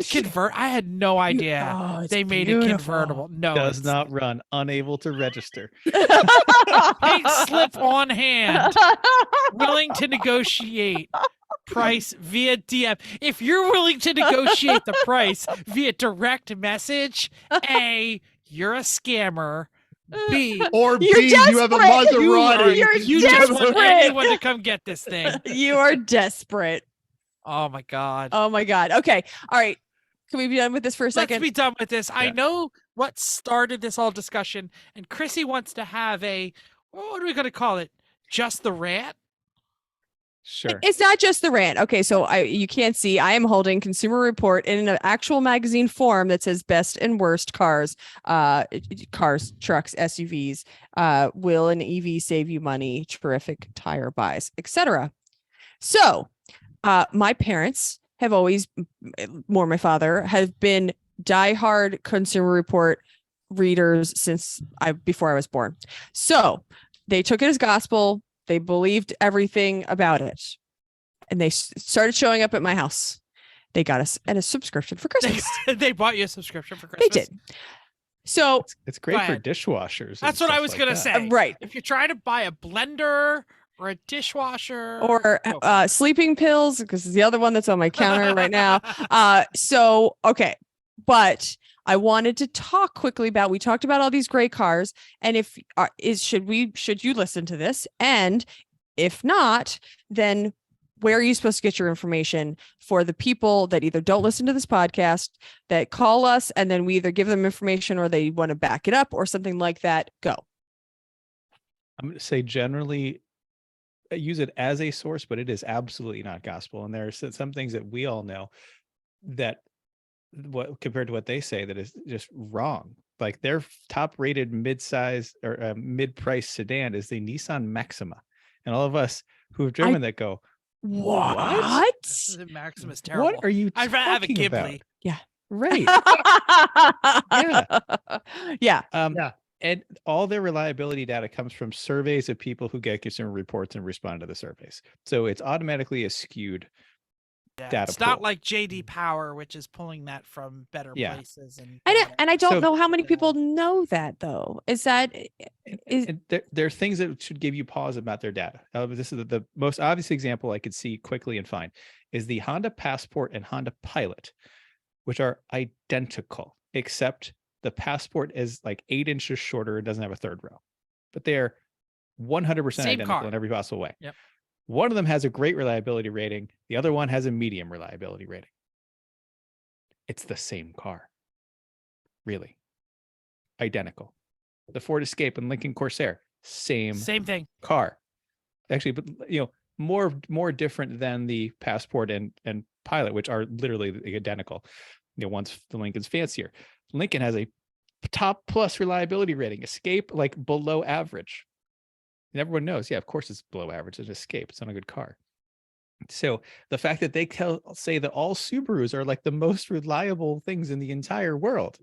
I had no idea Oh, it's they made it beautiful. convertible. No, Does it's not run. Unable to register. pink slip on hand. Willing to negotiate price via DM. If you're willing to negotiate the price via direct message, A, you're a scammer. B, Or You're B, you have a desperate. Maserati. you just want desperate. anyone to come get this thing. You are desperate. Oh my god. Oh my God. Okay. All right. Can we be done with this for a Let's second? be done with this. I Yeah. know what started this whole discussion, and Chrissy wants to have what are we going to call it? Just the rant? Sure. It's not just the rant. Okay, so you can't see. I am holding Consumer Report in an actual magazine form that says best and worst cars, cars, trucks, SUVs. Will an EV save you money? Terrific tire buys, etc. So, my parents have always, more my father, have been diehard Consumer Report readers since before I was born. So they took it as gospel. They believed everything about it. And they started showing up at my house. They got us a subscription for Christmas. They bought you a subscription for They Christmas. did. So, It's great for ahead. dishwashers. and That's what I stuff was like going to that. say. right. If you're trying to buy a blender or a dishwasher Or go for it. sleeping pills, because it's the other one that's on my counter right now. Okay. But I wanted to talk quickly about, we talked about all these great cars. And should you listen to this? And if not, then where are you supposed to get your information for the people that either don't listen to this podcast, that call us, and then we either give them information or they want to back it up or something like that? Go. I'm going to say generally use it as a source, but it is absolutely not gospel. And there are some things that we all know that what compared to what they say that is just wrong. Like their top rated mid-size or mid-price sedan is the Nissan Maxima. And all of us who have driven that go, what? The Maxima is terrible. What are you I'd rather have a talking Ghibli. about? Yeah. Right. Yeah. Yeah. And all their reliability data comes from surveys of people who get consumer reports and respond to the surveys. So it's automatically a skewed data It's not pool. like JD Power, which is pulling that from better places. And I don't So- know how many people know that though. Is that And there are things that should give you pause about their data. This is the most obvious example I could see quickly and find is the Honda Passport and Honda Pilot, which are identical, except the Passport is like 8 inches shorter and doesn't have a third row, but they're 100% Same identical car. in every possible way. Yep. One of them has a great reliability rating. The other one has a medium reliability rating. It's the same car. Really. Identical. The Ford Escape and Lincoln Corsair, same thing. car. Actually, but more different than the Passport and Pilot, which are literally identical. One's the Lincoln's fancier. Lincoln has a top plus reliability rating. Escape like below average. And everyone knows, yeah, of course it's below average. It's an Escape. It's not a good car. So the fact that they say that all Subarus are like the most reliable things in the entire world.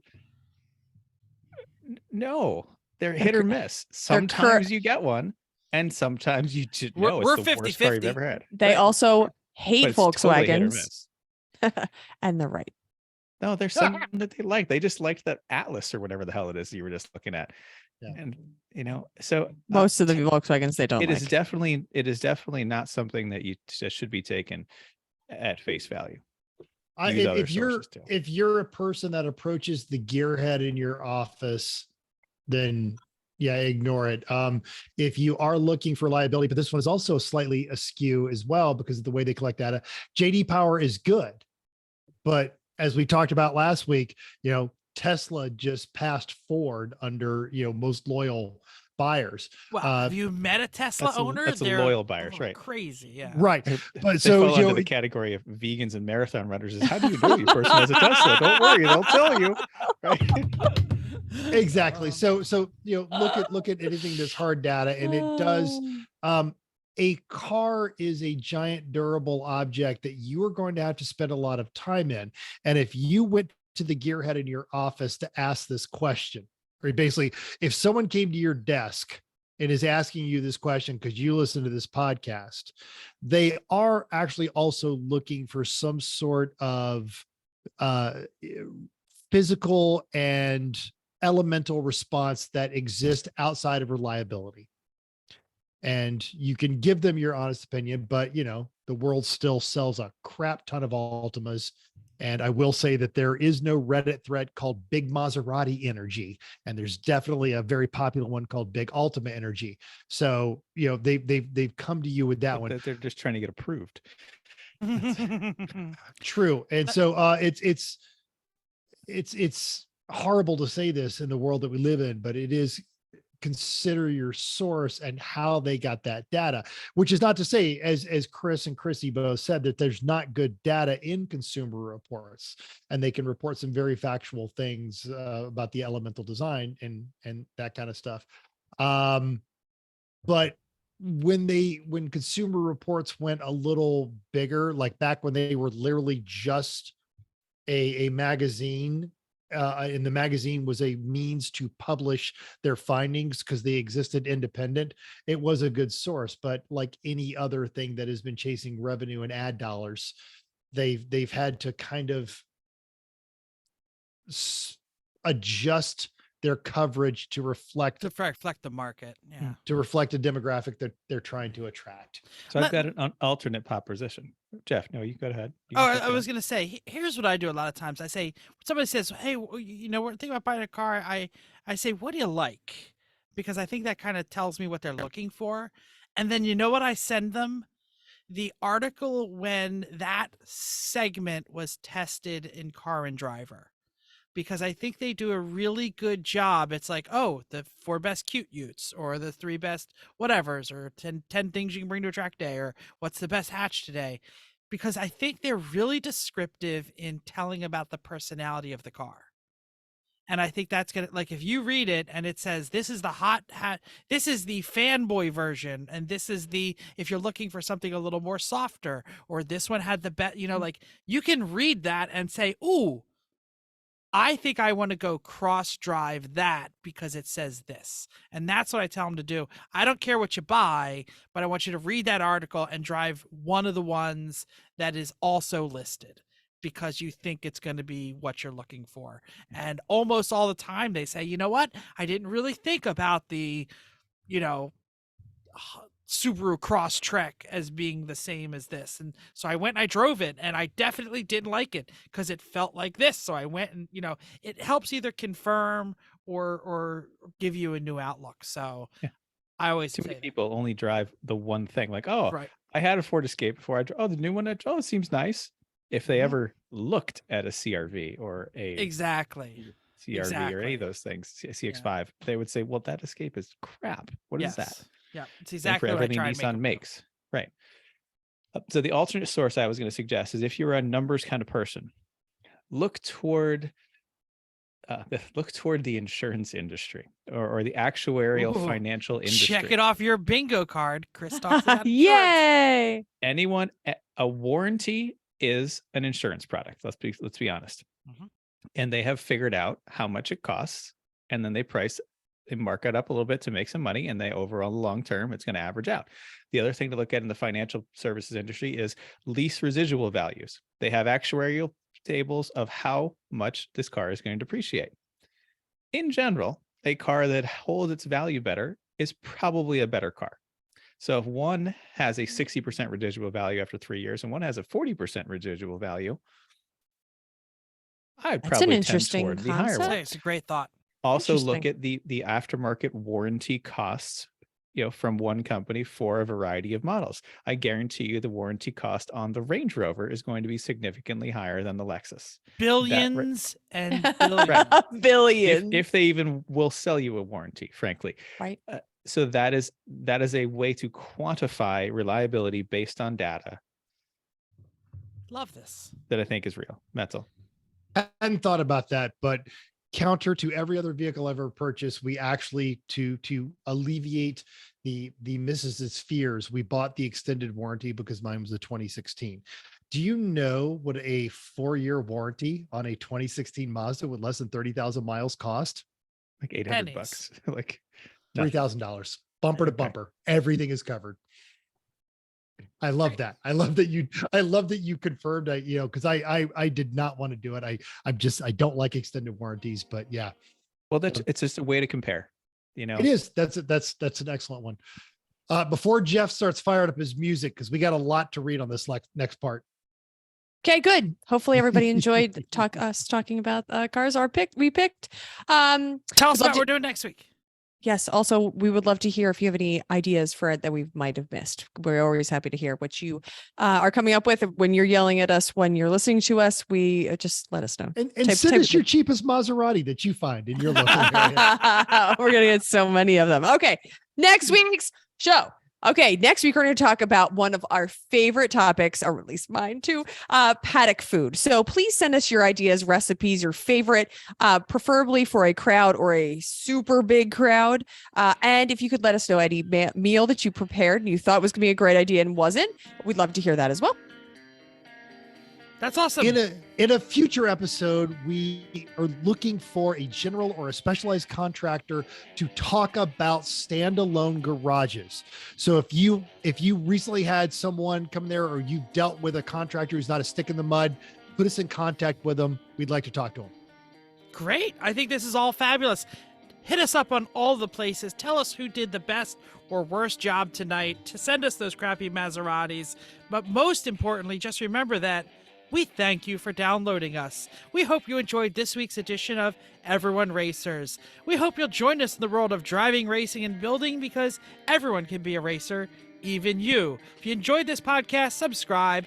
No, they're hit or miss. Sometimes you get one, and sometimes you just know We're it's the worst car you've 50-50. ever had. they Right. also hate But it's totally hit or Volkswagens miss. and they're right. No, there's some that they like. They just liked that Atlas or whatever the hell it is you were just looking at. Yeah. And so Most of the Volkswagens they don't it like. is definitely not something that you just should be taken at face value. Use other sources too. If you're a person that approaches the gearhead in your office, then yeah, ignore it. If you are looking for liability, but this one is also slightly askew as well because of the way they collect data. JD Power is good, but as we talked about last week, Tesla just passed Ford under most loyal buyers. Well, have you met a Tesla owner? That's a They're loyal buyers, right? Crazy, yeah. Right. But They so fall under the category of vegans and marathon runners. Is how do you know your person has a Tesla? Don't worry, they'll tell you. Right? Exactly. So look at anything that's hard data, and it does. A car is a giant durable object that you are going to have to spend a lot of time in. And if you went to the gearhead in your office to ask this question, or basically, if someone came to your desk and is asking you this question because you listen to this podcast, they are actually also looking for some sort of physical and elemental response that exists outside of reliability. And you can give them your honest opinion, but the world still sells a crap ton of Altimas. And I will say that there is no Reddit thread called Big Maserati Energy, and there's definitely a very popular one called Big Ultima Energy. So they've come to you with that one. They're just trying to get approved. True, and so it's horrible to say this in the world that we live in, but it is. Consider your source and how they got that data, which is not to say, as Chris and Chrissy both said, that there's not good data in consumer reports, and they can report some very factual things about the elemental design and that kind of stuff. But when consumer reports went a little bigger, like back when they were literally just a magazine, and the magazine was a means to publish their findings because they existed independent, it was a good source. But like any other thing that has been chasing revenue and ad dollars, they've had to kind of adjust their coverage to reflect the market. Yeah. to reflect a demographic that they're trying to attract. So I've got an alternate proposition. Jeff, no, you go ahead. I was going to say, here's what I do a lot of times. I say, somebody says, hey, we're thinking about buying a car. I say, what do you like? Because I think that kind of tells me what they're looking for. And then you know what I send them? the article when that segment was tested in Car and Driver, because I think they do a really good job. It's like, oh, the 4 best cute utes, or the 3 best whatevers, or 10 things you can bring to a track day, or what's the best hatch today. Because I think they're really descriptive in telling about the personality of the car. And I think that's going to, like, if you read it and it says, this is the hot hat, this is the fanboy version, and this is the, if you're looking for something a little more softer, or this one had the bet, like, you can read that and say, ooh, I think I want to go cross drive that because it says this. And that's what I tell them to do. I don't care what you buy, but I want you to read that article and drive one of the ones that is also listed, because you think it's going to be what you're looking for. And almost all the time they say, you know what? I didn't really think about the, Subaru Crosstrek as being the same as this. And so I went and I drove it, and I definitely didn't like it because it felt like this. So I went and, it helps either confirm or give you a new outlook. So Yeah. I always Too say many that. people only drive the one thing. Like, oh, Right. I had a Ford Escape before. The new one. It seems nice. If they ever looked at a CRV or a Exactly. CRV or any of those things, CX-5, they would say, well, that Escape is crap. What is that? Yeah, it's And exactly for what I everything try and make Nissan them do. makes. Right. So the alternate source I was going to suggest is, if you're a numbers kind of person, look toward the insurance industry or the actuarial Ooh, financial industry. Check it off your bingo card. Chris talks about insurance. Yay! A warranty is an insurance product. Let's be honest. Mhm. And they have figured out how much it costs, and then they mark it up a little bit to make some money, and they overall long term it's going to average out. The other thing to look at in the financial services industry is lease residual values. They have actuarial tables of how much this car is going to depreciate. In general, a car that holds its value better is probably a better car. So if one has a 60% residual value after 3 years and one has a 40% residual value, I'd That's an probably interesting tend toward the higher concept. one. It's a great thought. Also look Interesting. at the aftermarket warranty costs, from one company for a variety of models. I guarantee you the warranty cost on the Range Rover is going to be significantly higher than the Lexus. Billions and billions. Billion. If they even will sell you a warranty, frankly. Right. So that is a way to quantify reliability based on data Love this. that I think is real. Metzel. I hadn't thought about that, but counter to every other vehicle I've ever purchased, we actually, to alleviate the Mrs.'s fears, we bought the extended warranty because mine was a 2016. Do you know what a 4-year warranty on a 2016 Mazda with less than 30,000 miles cost? Like $800. Like $3,000, bumper to Okay. bumper. Everything is covered. I love that. I love that you confirmed that, because I did not want to do it. I don't like extended warranties, but yeah. Well, it's just a way to compare, It is. That's an excellent one. Before Jeff starts firing up his music, because we got a lot to read on this next part. Okay, good. Hopefully everybody enjoyed us talking about cars we picked. Tell us love what to- we're doing next week. Yes. Also, we would love to hear if you have any ideas for it that we might have missed. We're always happy to hear what you are coming up with when you're yelling at us, when you're listening to us. We just let us know. And Type- send type us it your in. cheapest Maserati that you find in your local area. We're gonna get so many of them. Okay, next week's show. Okay, next week we're going to talk about one of our favorite topics, or at least mine too, paddock food. So please send us your ideas, recipes, your favorite, preferably for a crowd or a super big crowd. And if you could let us know any meal that you prepared and you thought was going to be a great idea and wasn't, we'd love to hear that as well. That's awesome. In a future episode, we are looking for a general or a specialized contractor to talk about standalone garages. So if you recently had someone come there, or you've dealt with a contractor who's not a stick in the mud, put us in contact with them. We'd like to talk to them. Great. I think this is all fabulous. Hit us up on all the places. Tell us who did the best or worst job tonight. To send us those crappy Maseratis. But most importantly, just remember that we thank you for downloading us. We hope you enjoyed this week's edition of Everyone Racers. We hope you'll join us in the world of driving, racing, and building, because everyone can be a racer even you. If you enjoyed this podcast, subscribe.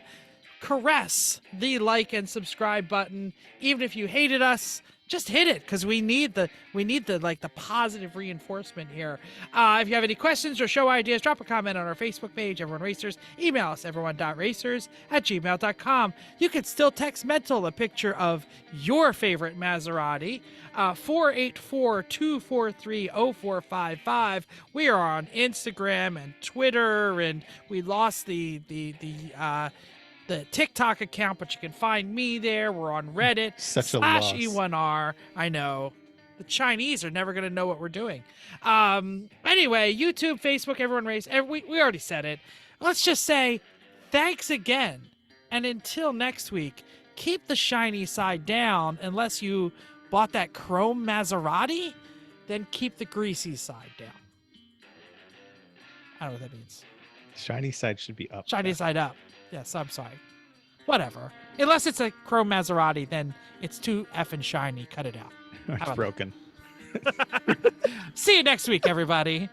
Caress the like and subscribe button. Even if you hated us, just hit it, because we need the positive reinforcement here. If you have any questions or show ideas, drop a comment on our Facebook page, Everyone Racers. Email us, everyone.racers@gmail.com. You can still text Mental a picture of your favorite Maserati, 484-243-0455. We are on Instagram and Twitter, and we lost the TikTok account, but you can find me there. We're on Reddit. Such a loss. /E1R. I know. The Chinese are never going to know what we're doing. Anyway, YouTube, Facebook, Everyone Race. We already said it. Let's just say thanks again. And until next week, keep the shiny side down unless you bought that chrome Maserati. Then keep the greasy side down. I don't know what that means. Shiny side should be up. Shiny side up. Yes, I'm sorry. Whatever. Unless it's a chrome Maserati, then it's too effing shiny. Cut it out. It's broken. See you next week, everybody.